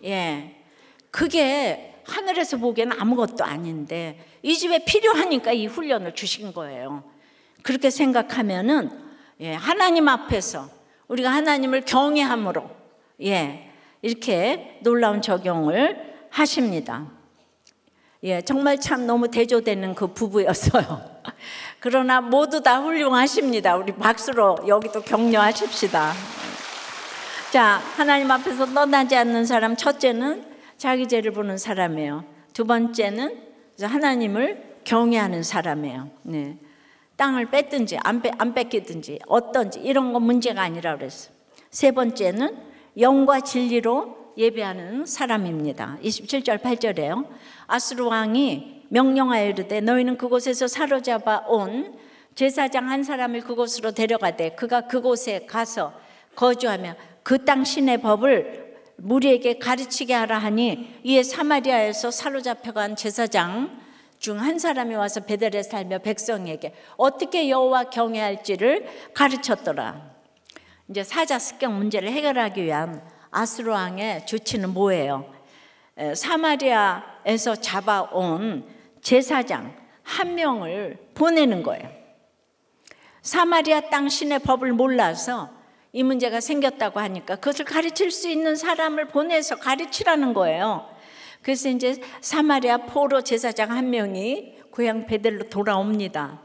그게 하늘에서 보기에는 아무것도 아닌데 이 집에 필요하니까 이 훈련을 주신 거예요. 그렇게 생각하면은 하나님 앞에서 우리가 하나님을 경외함으로 이렇게 놀라운 적용을 하십니다. 정말 참 너무 대조되는 그 부부였어요. 그러나 모두 다 훌륭하십니다. 우리 박수로 여기도 격려하십시다. 자, 하나님 앞에서 떠나지 않는 사람, 첫째는 자기 죄를 보는 사람이에요. 두 번째는 하나님을 경외하는 사람이에요. 땅을 뺏든지 안 뺏기든지 어떤지 이런 건 문제가 아니라 그랬어요. 세 번째는 영과 진리로 예배하는 사람입니다. 27절 8절에요. 아수르 왕이 명령하여 이르되 너희는 그곳에서 사로잡아 온 제사장 한 사람을 그곳으로 데려가되 그가 그곳에 가서 거주하며 그 땅 신의 법을 무리에게 가르치게 하라 하니, 이에 사마리아에서 사로잡혀간 제사장 중 한 사람이 와서 베델에 살며 백성에게 어떻게 여호와 경외할지를 가르쳤더라. 이제 사자 습격 문제를 해결하기 위한 아수르 왕의 조치는 뭐예요? 사마리아에서 잡아온 제사장 한 명을 보내는 거예요. 사마리아 땅 신의 법을 몰라서 이 문제가 생겼다고 하니까 그것을 가르칠 수 있는 사람을 보내서 가르치라는 거예요. 그래서 이제 사마리아 포로 제사장 한 명이 고향 베델로 돌아옵니다.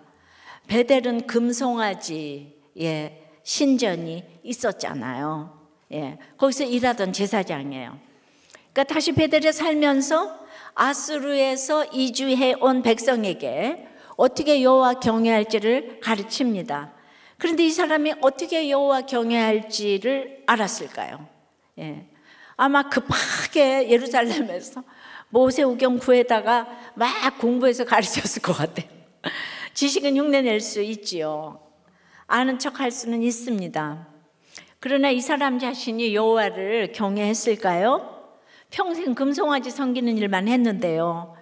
베델은 금송아지의 신전이 있었잖아요. 거기서 일하던 제사장이에요. 그러니까 다시 베델에 살면서 아수르에서 이주해 온 백성에게 어떻게 여호와 경외할지를 가르칩니다. 그런데 이 사람이 어떻게 여호와 경외할지를 알았을까요? 아마 급하게 예루살렘에서 모세오경 구에다가 막 공부해서 가르쳤을 것 같아요. 지식은 흉내낼 수 있지요. 아는 척할 수는 있습니다. 그러나 이 사람 자신이 여호와를 경외했을까요? 평생 금송아지 섬기는 일만 했는데요.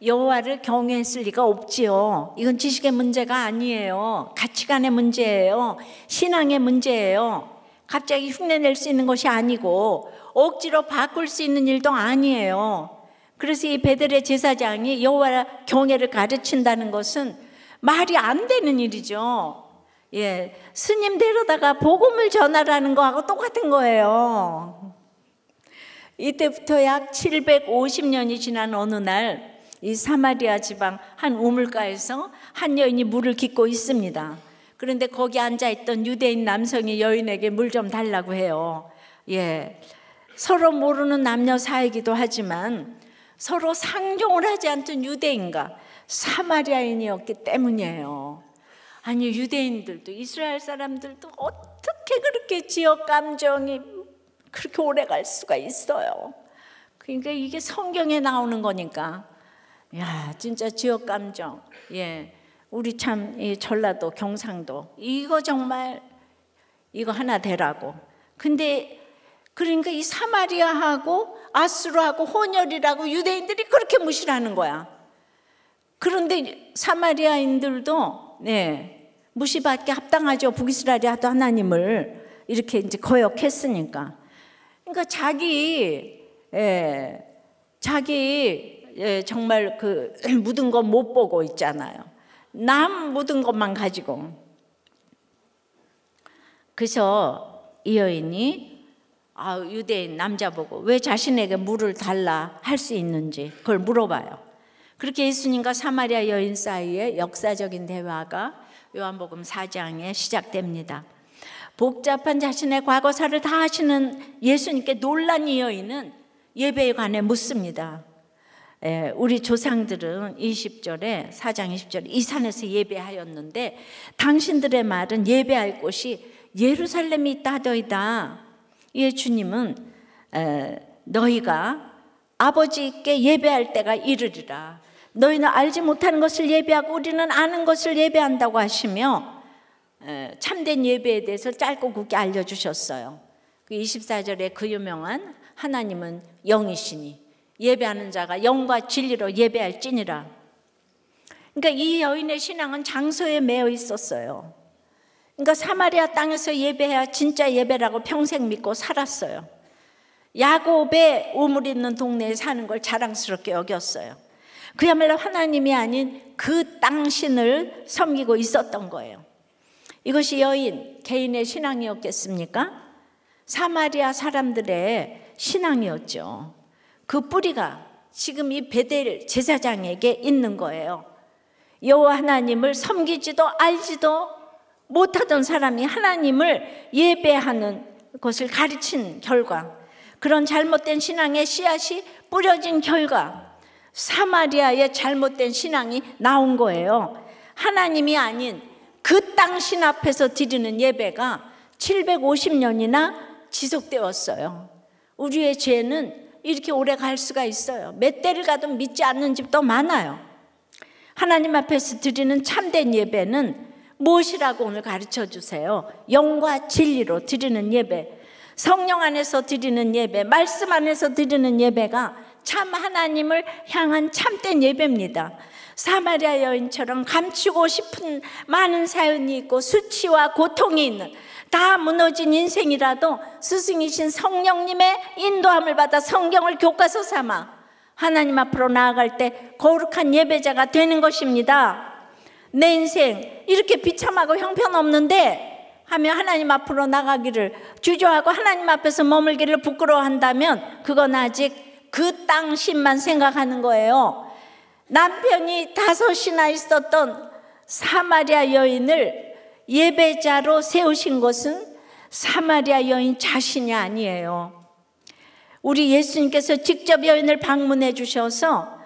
여호와를 경외했을 리가 없지요. 이건 지식의 문제가 아니에요. 가치관의 문제예요. 신앙의 문제예요. 갑자기 흉내낼 수 있는 것이 아니고 억지로 바꿀 수 있는 일도 아니에요. 그래서 이 베델의 제사장이 여호와 경외를 가르친다는 것은 말이 안 되는 일이죠. 스님 데려다가 복음을 전하라는 거하고 똑같은 거예요. 이때부터 약 750년이 지난 어느 날, 이 사마리아 지방 한 우물가에서 한 여인이 물을 깃고 있습니다. 그런데 거기 앉아있던 유대인 남성이 여인에게 물 좀 달라고 해요. 서로 모르는 남녀 사이기도 하지만 서로 상종을 하지 않던 유대인과 사마리아인이었기 때문이에요. 아니, 유대인들도 이스라엘 사람들도 어떻게 그렇게 지역 감정이 그렇게 오래 갈 수가 있어요. 그러니까 이게 성경에 나오는 거니까, 야, 진짜 지역 감정. 우리 참 이 전라도 경상도 이거 정말 이거 하나 되라고. 근데 그러니까 이 사마리아하고 아수르하고 혼혈이라고 유대인들이 그렇게 무시하는 거야. 그런데 사마리아인들도 무시받게 합당하죠. 북이스라엘이 하도 하나님을 이렇게 이제 거역했으니까. 그러니까 자기 정말 그 묻은 거 못 보고 있잖아요. 남 묻은 것만 가지고. 그래서 이 여인이 유대인 남자 보고 왜 자신에게 물을 달라 할 수 있는지 그걸 물어봐요. 그렇게 예수님과 사마리아 여인 사이에 역사적인 대화가 요한복음 4장에 시작됩니다. 복잡한 자신의 과거사를 다 아시는 예수님께 놀란 이 여인은 예배에 관해 묻습니다. 우리 조상들은 20절에 4장 20절에 이 산에서 예배하였는데 당신들의 말은 예배할 곳이 예루살렘이 있다 하더이다. 예, 주님은 너희가 아버지께 예배할 때가 이르리라. 너희는 알지 못하는 것을 예배하고 우리는 아는 것을 예배한다고 하시며 참된 예배에 대해서 짧고 굵게 알려주셨어요. 24절에 그 유명한 하나님은 영이시니 예배하는 자가 영과 진리로 예배할지니라. 그러니까 이 여인의 신앙은 장소에 매여 있었어요. 그러니까 사마리아 땅에서 예배해야 진짜 예배라고 평생 믿고 살았어요. 야곱의 우물 있는 동네에 사는 걸 자랑스럽게 여겼어요. 그야말로 하나님이 아닌 그 땅신을 섬기고 있었던 거예요. 이것이 여인 개인의 신앙이었겠습니까? 사마리아 사람들의 신앙이었죠. 그 뿌리가 지금 이 베델 제사장에게 있는 거예요. 여호와 하나님을 섬기지도 알지도 못하던 사람이 하나님을 예배하는 것을 가르친 결과, 그런 잘못된 신앙의 씨앗이 뿌려진 결과 사마리아의 잘못된 신앙이 나온 거예요. 하나님이 아닌 그 땅신 앞에서 드리는 예배가 750년이나 지속되었어요. 우리의 죄는 이렇게 오래 갈 수가 있어요. 몇 대를 가도 믿지 않는 집도 많아요. 하나님 앞에서 드리는 참된 예배는 무엇이라고 오늘 가르쳐 주세요. 영과 진리로 드리는 예배, 성령 안에서 드리는 예배, 말씀 안에서 드리는 예배가 참 하나님을 향한 참된 예배입니다. 사마리아 여인처럼 감추고 싶은 많은 사연이 있고 수치와 고통이 있는, 다 무너진 인생이라도 스승이신 성령님의 인도함을 받아 성경을 교과서 삼아 하나님 앞으로 나아갈 때 거룩한 예배자가 되는 것입니다. 내 인생 이렇게 비참하고 형편없는데 하며 하나님 앞으로 나가기를 주저하고 하나님 앞에서 머물기를 부끄러워한다면 그건 아직 그 땅신만 생각하는 거예요. 남편이 5이나 있었던 사마리아 여인을 예배자로 세우신 것은 사마리아 여인 자신이 아니에요. 우리 예수님께서 직접 여인을 방문해 주셔서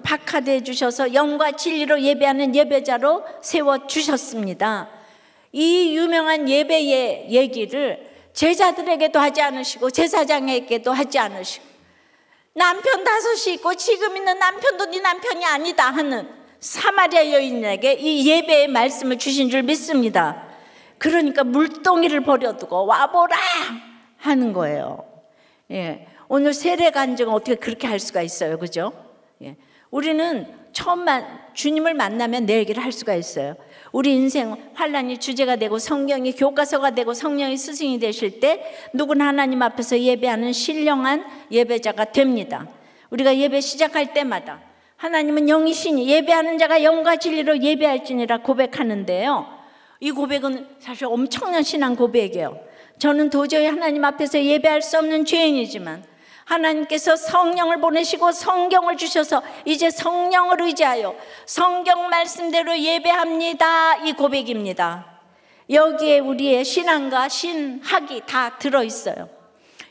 박하되어 주셔서 영과 진리로 예배하는 예배자로 세워주셨습니다. 이 유명한 예배의 얘기를 제자들에게도 하지 않으시고 제사장에게도 하지 않으시고 남편 5이 있고 지금 있는 남편도 네 남편이 아니다 하는 사마리아 여인에게 이 예배의 말씀을 주신 줄 믿습니다. 그러니까 물동이를 버려두고 와보라 하는 거예요. 예, 오늘 세례 간증은 어떻게 그렇게 할 수가 있어요, 그죠? 예, 우리는 주님을 만나면 내 얘기를 할 수가 있어요. 우리 인생 환란이 주제가 되고 성경이 교과서가 되고 성령이 스승이 되실 때 누구나 하나님 앞에서 예배하는 신령한 예배자가 됩니다. 우리가 예배 시작할 때마다 하나님은 영이시니 예배하는 자가 영과 진리로 예배할지니라 고백하는데요, 이 고백은 사실 엄청난 신앙 고백이에요. 저는 도저히 하나님 앞에서 예배할 수 없는 죄인이지만 하나님께서 성령을 보내시고 성경을 주셔서 이제 성령을 의지하여 성경 말씀대로 예배합니다, 이 고백입니다. 여기에 우리의 신앙과 신학이 다 들어있어요.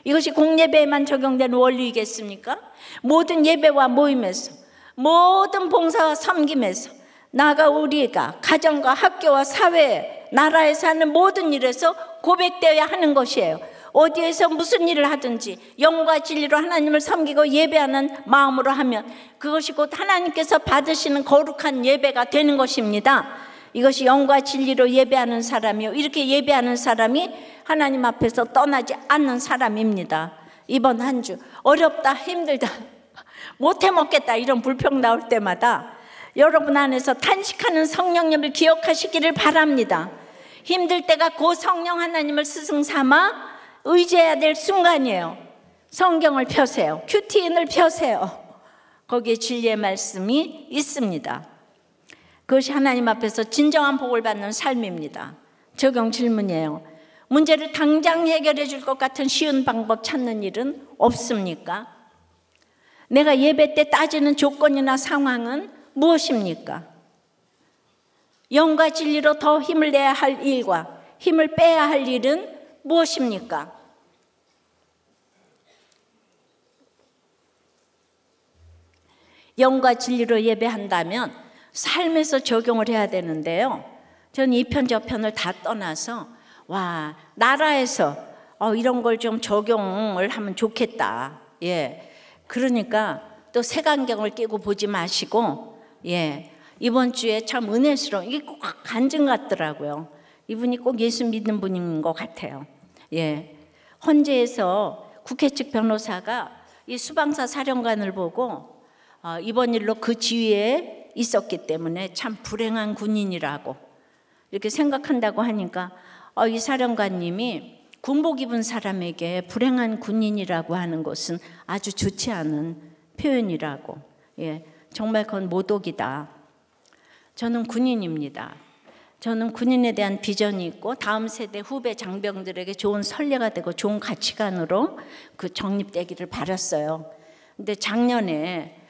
이것이 공예배에만 적용되는 원리이겠습니까? 모든 예배와 모임에서, 모든 봉사와 섬김에서, 나아가 우리가 가정과 학교와 사회, 나라에서 하는 모든 일에서 고백되어야 하는 것이에요. 어디에서 무슨 일을 하든지 영과 진리로 하나님을 섬기고 예배하는 마음으로 하면 그것이 곧 하나님께서 받으시는 거룩한 예배가 되는 것입니다. 이것이 영과 진리로 예배하는 사람이요, 이렇게 예배하는 사람이 하나님 앞에서 떠나지 않는 사람입니다. 이번 한 주 어렵다, 힘들다, 못해 먹겠다 이런 불평 나올 때마다 여러분 안에서 탄식하는 성령님을 기억하시기를 바랍니다. 힘들 때가 그 성령 하나님을 스승 삼아 의지해야 될 순간이에요. 성경을 펴세요. 큐티인을 펴세요. 거기에 진리의 말씀이 있습니다. 그것이 하나님 앞에서 진정한 복을 받는 삶입니다. 적용 질문이에요. 문제를 당장 해결해 줄 것 같은 쉬운 방법 찾는 일은 없습니까? 내가 예배 때 따지는 조건이나 상황은 무엇입니까? 영과 진리로 더 힘을 내야 할 일과 힘을 빼야 할 일은 무엇입니까? 영과 진리로 예배한다면 삶에서 적용을 해야 되는데요, 저는 이 편 저 편을 다 떠나서 나라에서 이런 걸 좀 적용을 하면 좋겠다. 예, 그러니까 또 색안경을 끼고 보지 마시고, 예, 이번 주에 참 은혜스러운, 이게 꼭 간증 같더라고요. 이분이 꼭 예수 믿는 분인 것 같아요. 예, 헌재에서 국회 측 변호사가 이 수방사 사령관을 보고 이번 일로 그 지위에 있었기 때문에 참 불행한 군인이라고 이렇게 생각한다고 하니까 이 사령관님이 군복 입은 사람에게 불행한 군인이라고 하는 것은 아주 좋지 않은 표현이라고. 예, 정말 그건 모독이다. 저는 군인입니다. 저는 군인에 대한 비전이 있고 다음 세대 후배 장병들에게 좋은 선례가 되고 좋은 가치관으로 그 정립되기를 바랐어요. 근데 작년에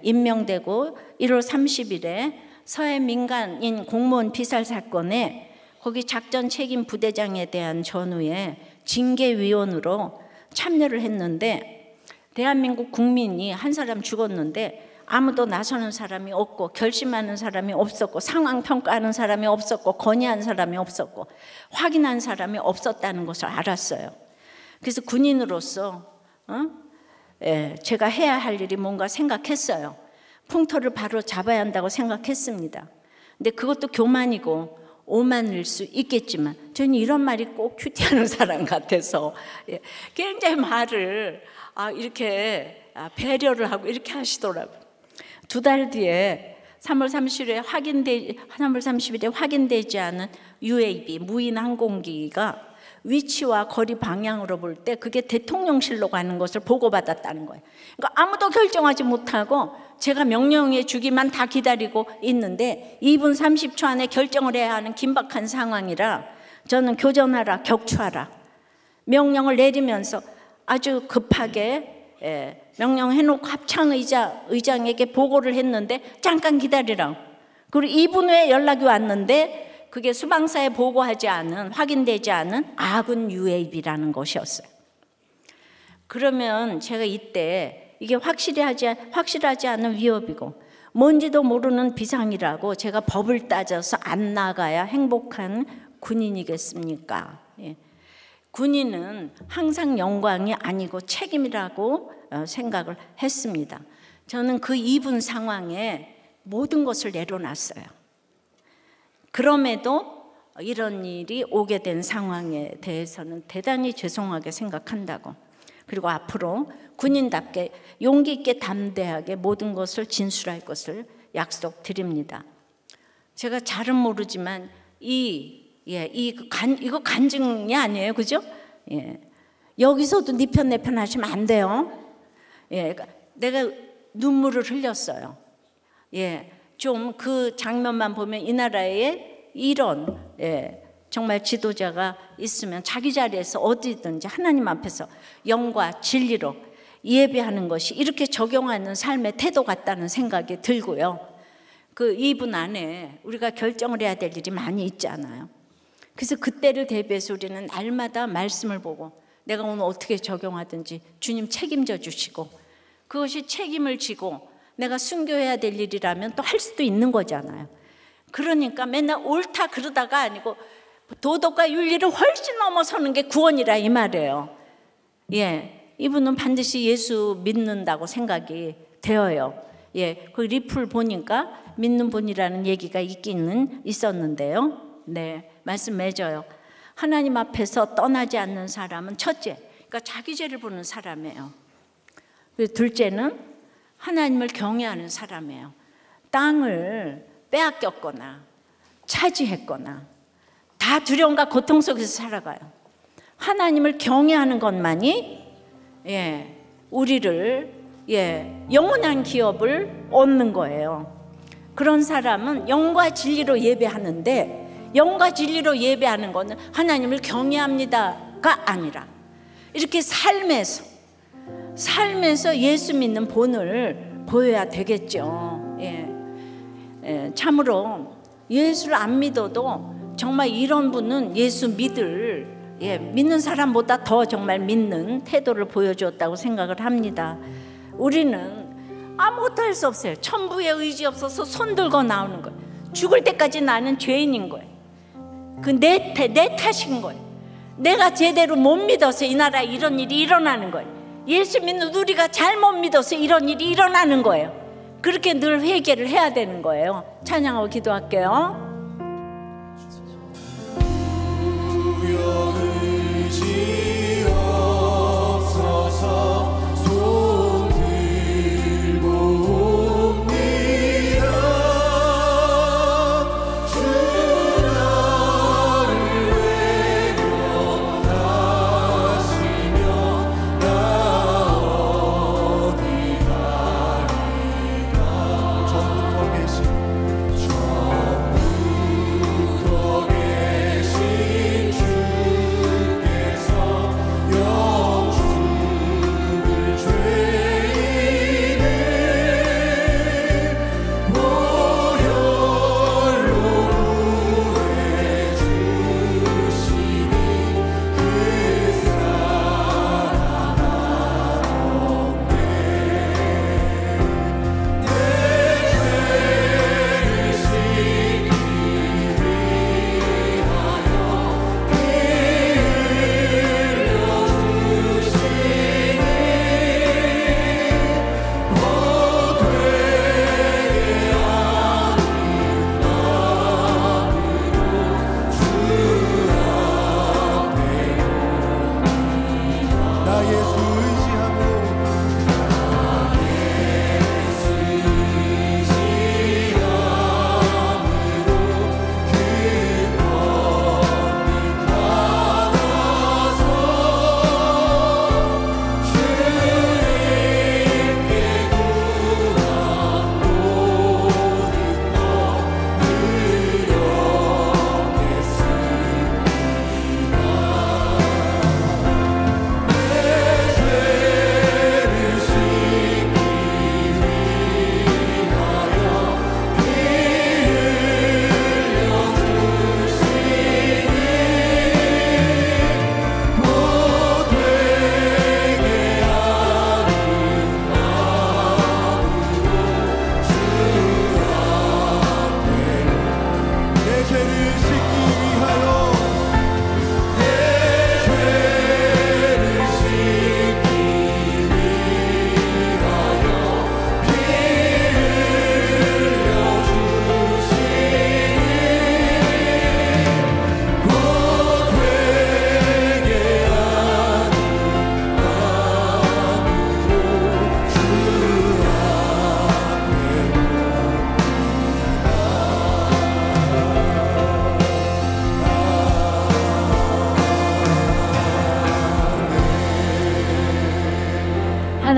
임명되고 1월 30일에 서해 민간인 공무원 피살 사건에 거기 작전 책임 부대장에 대한 전후에 징계위원으로 참여를 했는데 대한민국 국민이 한 사람 죽었는데 아무도 나서는 사람이 없고 결심하는 사람이 없었고 상황 평가하는 사람이 없었고 건의한 사람이 없었고 확인한 사람이 없었다는 것을 알았어요. 그래서 군인으로서 제가 해야 할 일이 뭔가 생각했어요. 풍토를 바로 잡아야 한다고 생각했습니다. 근데 그것도 교만이고 오만일 수 있겠지만 저는 이런 말이 꼭 큐티하는 사람 같아서 굉장히 말을 이렇게 배려를 하고 이렇게 하시더라고요. 2달 뒤에 3월 30일에 확인되지 않은 UAB 무인 항공기가 위치와 거리 방향으로 볼 때 그게 대통령실로 가는 것을 보고받았다는 거예요. 그러니까 아무도 결정하지 못하고 제가 명령해 주기만 다 기다리고 있는데 2분 30초 안에 결정을 해야 하는 긴박한 상황이라 저는 교전하라, 격추하라 명령을 내리면서 아주 급하게 명령해놓고 합창의장에게 보고를 했는데 잠깐 기다리라고. 그리고 2분 후에 연락이 왔는데 그게 수방사에 보고하지 않은, 확인되지 않은 아군 UAB라는 것이었어요. 그러면 제가 이때 이게 확실하지 않은 위협이고 뭔지도 모르는 비상이라고 제가 법을 따져서 안 나가야 행복한 군인이겠습니까? 군인은 항상 영광이 아니고 책임이라고 생각을 했습니다. 저는 그 2분 상황에 모든 것을 내려놨어요. 그럼에도 이런 일이 오게 된 상황에 대해서는 대단히 죄송하게 생각한다고. 그리고 앞으로 군인답게 용기 있게 담대하게 모든 것을 진술할 것을 약속드립니다. 제가 잘은 모르지만 이거 간증이 아니에요, 그죠? 여기서도 네 편 내 편 하시면 안 돼요. 내가 눈물을 흘렸어요. 좀 그 장면만 보면 이 나라에 이런 정말 지도자가 있으면 자기 자리에서 어디든지 하나님 앞에서 영과 진리로 예배하는 것이 이렇게 적용하는 삶의 태도 같다는 생각이 들고요. 그 2분 안에 우리가 결정을 해야 될 일이 많이 있잖아요. 그래서 그때를 대비해서 우리는 날마다 말씀을 보고 내가 오늘 어떻게 적용하든지 주님 책임져 주시고 그것이 책임을 지고 내가 순교해야 될 일이라면 또 할 수도 있는 거잖아요. 그러니까 맨날 옳다 그러다가 아니고 도덕과 윤리를 훨씬 넘어서는 게 구원이라 이 말이에요. 이분은 반드시 예수 믿는다고 생각이 되어요. 그 리플 보니까 믿는 분이라는 얘기가 있기는 있었는데요. 말씀 맺어요. 하나님 앞에서 떠나지 않는 사람은 첫째, 그러니까 자기 죄를 보는 사람이에요. 둘째는 하나님을 경외하는 사람이에요. 땅을 빼앗겼거나 차지했거나 다 두려움과 고통 속에서 살아가요. 하나님을 경외하는 것만이 우리를 영원한 기업을 얻는 거예요. 그런 사람은 영과 진리로 예배하는데 영과 진리로 예배하는 것은 하나님을 경외합니다가 아니라 이렇게 삶에서 예수 믿는 본을 보여야 되겠죠. 참으로 예수를 안 믿어도 정말 이런 분은 예수 믿는 사람보다 더 정말 믿는 태도를 보여주었다고 생각을 합니다. 우리는 아무것도 할 수 없어요. 천부의 의지 없어서 손 들고 나오는 거예요. 죽을 때까지 나는 죄인인 거예요. 그 내 탓인 거예요. 내가 제대로 못 믿어서 이 나라에 이런 일이 일어나는 거예요. 예수 믿는 우리가 잘못 믿어서 이런 일이 일어나는 거예요. 그렇게 늘 회개를 해야 되는 거예요. 찬양하고 기도할게요. 의지 없어서 손 들고 옵니다. 주 나를 외면하시며 나 어디 가리까. 전부터 계신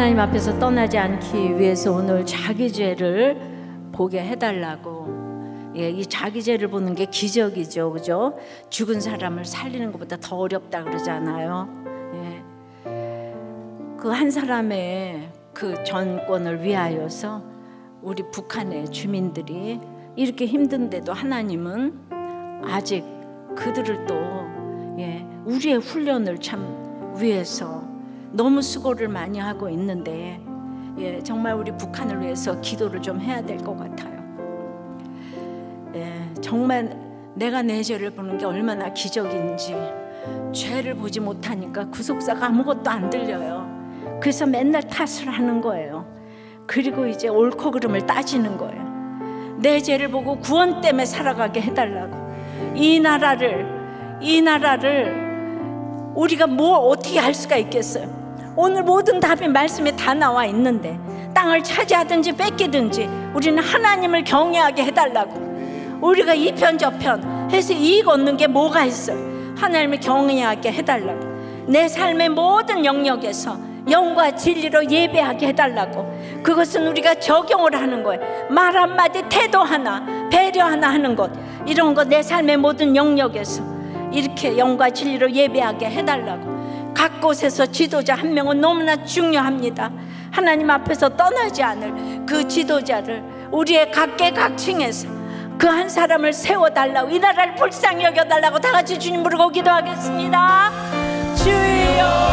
하나님 앞에서 떠나지 않기 위해서 오늘 자기 죄를 보게 해달라고. 예, 이 자기 죄를 보는 게 기적이죠, 그죠? 죽은 사람을 살리는 것보다 더 어렵다 그러잖아요. 예. 그 한 사람의 그 전권을 위하여서 우리 북한의 주민들이 이렇게 힘든데도 하나님은 아직 그들을 또 우리의 훈련을 참 위해서 너무 수고를 많이 하고 있는데 정말 우리 북한을 위해서 기도를 좀 해야 될 것 같아요. 정말 내가 내 죄를 보는 게 얼마나 기적인지. 죄를 보지 못하니까 구속사가 아무것도 안 들려요. 그래서 맨날 탓을 하는 거예요. 그리고 이제 옳고 그름을 따지는 거예요. 내 죄를 보고 구원 때문에 살아가게 해달라고. 이 나라를 우리가 뭐 어떻게 할 수가 있겠어요? 오늘 모든 답이 말씀에 다 나와 있는데 땅을 차지하든지 뺏기든지 우리는 하나님을 경외하게 해달라고. 우리가 이 편 저 편 해서 이익 얻는 게 뭐가 있어요? 하나님을 경외하게 해달라고. 내 삶의 모든 영역에서 영과 진리로 예배하게 해달라고. 그것은 우리가 적용을 하는 거예요. 말 한마디, 태도 하나, 배려 하나 하는 것, 이런 거 내 삶의 모든 영역에서 이렇게 영과 진리로 예배하게 해달라고. 각 곳에서 지도자 한 명은 너무나 중요합니다. 하나님 앞에서 떠나지 않을 그 지도자를 우리의 각계각층에서 그 한 사람을 세워달라고, 이 나라를 불쌍히 여겨달라고 다 같이 주님 부르고 기도하겠습니다. 주여.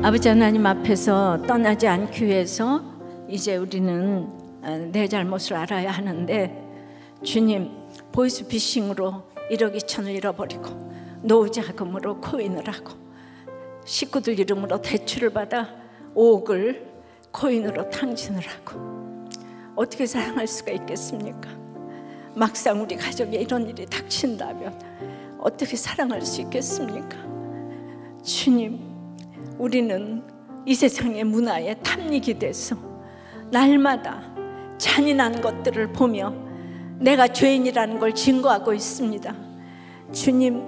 아버지 하나님 앞에서 떠나지 않기 위해서 이제 우리는 내 잘못을 알아야 하는데, 주님, 보이스피싱으로 1억 2천을 잃어버리고 노후자금으로 코인을 하고 식구들 이름으로 대출을 받아 5억을 코인으로 탕진을 하고 어떻게 사랑할 수가 있겠습니까? 막상 우리 가족에 이런 일이 닥친다면 어떻게 사랑할 수 있겠습니까? 주님, 우리는 이 세상의 문화에 탐닉이 돼서 날마다 잔인한 것들을 보며 내가 죄인이라는 걸 증거하고 있습니다. 주님,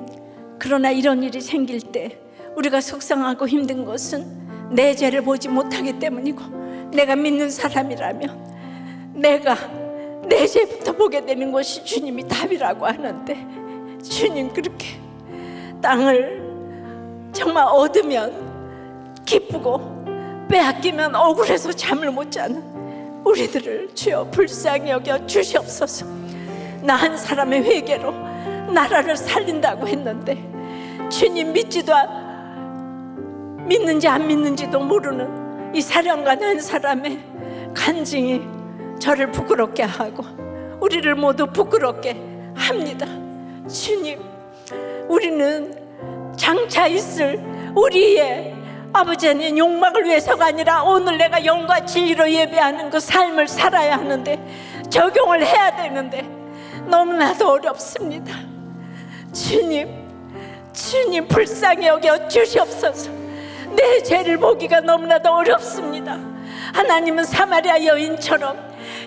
그러나 이런 일이 생길 때 우리가 속상하고 힘든 것은 내 죄를 보지 못하기 때문이고, 내가 믿는 사람이라면 내가 내 죄부터 보게 되는 것이 주님이 답이라고 하는데, 주님, 그렇게 땅을 정말 얻으면 기쁘고 빼앗기면 억울해서 잠을 못 자는 우리들을 주여 불쌍히 여겨 주시옵소서. 나 한 사람의 회개로 나라를 살린다고 했는데 주님, 믿는지 안 믿는지도 모르는 이 사령관 한 사람의 간증이 저를 부끄럽게 하고 우리를 모두 부끄럽게 합니다. 주님, 우리는 장차 있을 우리의 아버지 하나님 욕망을 위해서가 아니라 오늘 내가 영과 진리로 예배하는 그 삶을 살아야 하는데, 적용을 해야 되는데 너무나도 어렵습니다. 주님 불쌍히 여겨 주시옵소서. 내 죄를 보기가 너무나도 어렵습니다. 하나님은 사마리아 여인처럼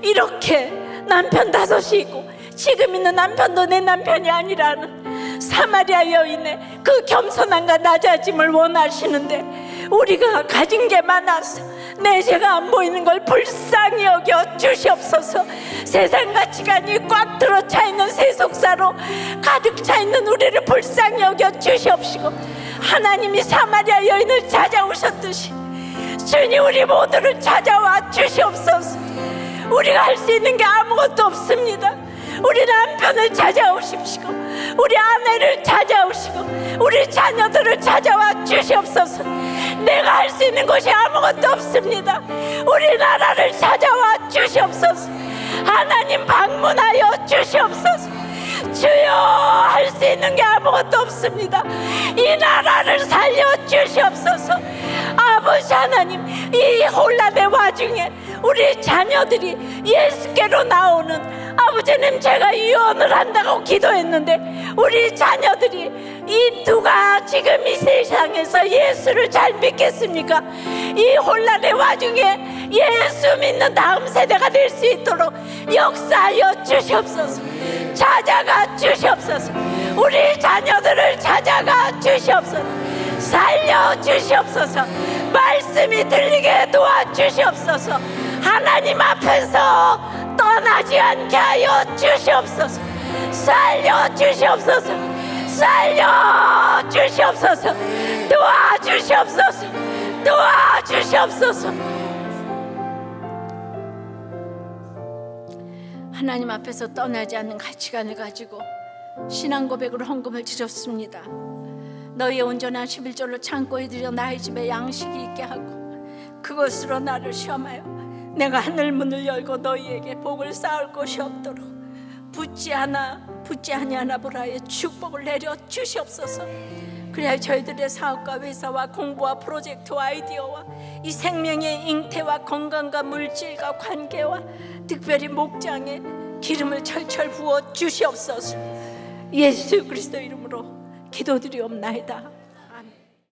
이렇게 남편 5이 있고 지금 있는 남편도 내 남편이 아니라는 사마리아 여인의 그 겸손함과 낮아짐을 원하시는데, 우리가 가진 게 많아서 내 죄가 안 보이는 걸 불쌍히 여겨 주시옵소서. 세상 가치관이 꽉 들어 차 있는 세속사로 가득 차 있는 우리를 불쌍히 여겨 주시옵시고, 하나님이 사마리아 여인을 찾아오셨듯이 주님, 우리 모두를 찾아와 주시옵소서. 우리가 할 수 있는 게 아무것도 없습니다. 우리 남편을 찾아오십시고, 우리 아내를 찾아오시고, 우리 자녀들을 찾아와 주시옵소서. 내가 할 수 있는 것이 아무것도 없습니다. 우리나라를 찾아와 주시옵소서. 하나님 방문하여 주시옵소서. 주여, 할 수 있는 게 아무것도 없습니다. 이 나라를 살려 주시옵소서. 아버지 하나님, 이 혼란의 와중에 우리 자녀들이 예수께로 나오는, 아버지님, 제가 유언을 한다고 기도했는데 우리 자녀들이 이 누가 지금 이 세상에서 예수를 잘 믿겠습니까? 이 혼란의 와중에 예수 믿는 다음 세대가 될 수 있도록 역사하여 주시옵소서. 찾아가 주시옵소서. 우리 자녀들을 찾아가 주시옵소서. 살려 주시옵소서. 말씀이 들리게 도와주시옵소서. 하나님 앞에서 떠나지 않게 하여 주시옵소서. 살려 주시옵소서. 살려 주시옵소서. 도와주시옵소서. 도와주시옵소서. 하나님 앞에서 떠나지 않는 가치관을 가지고 신앙 고백으로 헌금을 드렸습니다. 너희의 온전한 11조를 창고에 들여 나의 집에 양식이 있게 하고 그것으로 나를 시험하여 내가 하늘 문을 열고 너희에게 복을 쌓을 곳이 없도록 붙지 아니하나 보라의 축복을 내려 주시옵소서. 그래야 저희들의 사업과 회사와 공부와 프로젝트와 아이디어와 이 생명의 잉태와 건강과 물질과 관계와 특별히 목장에 기름을 철철 부어 주시옵소서. 예수 그리스도 이름으로 기도드리옵나이다.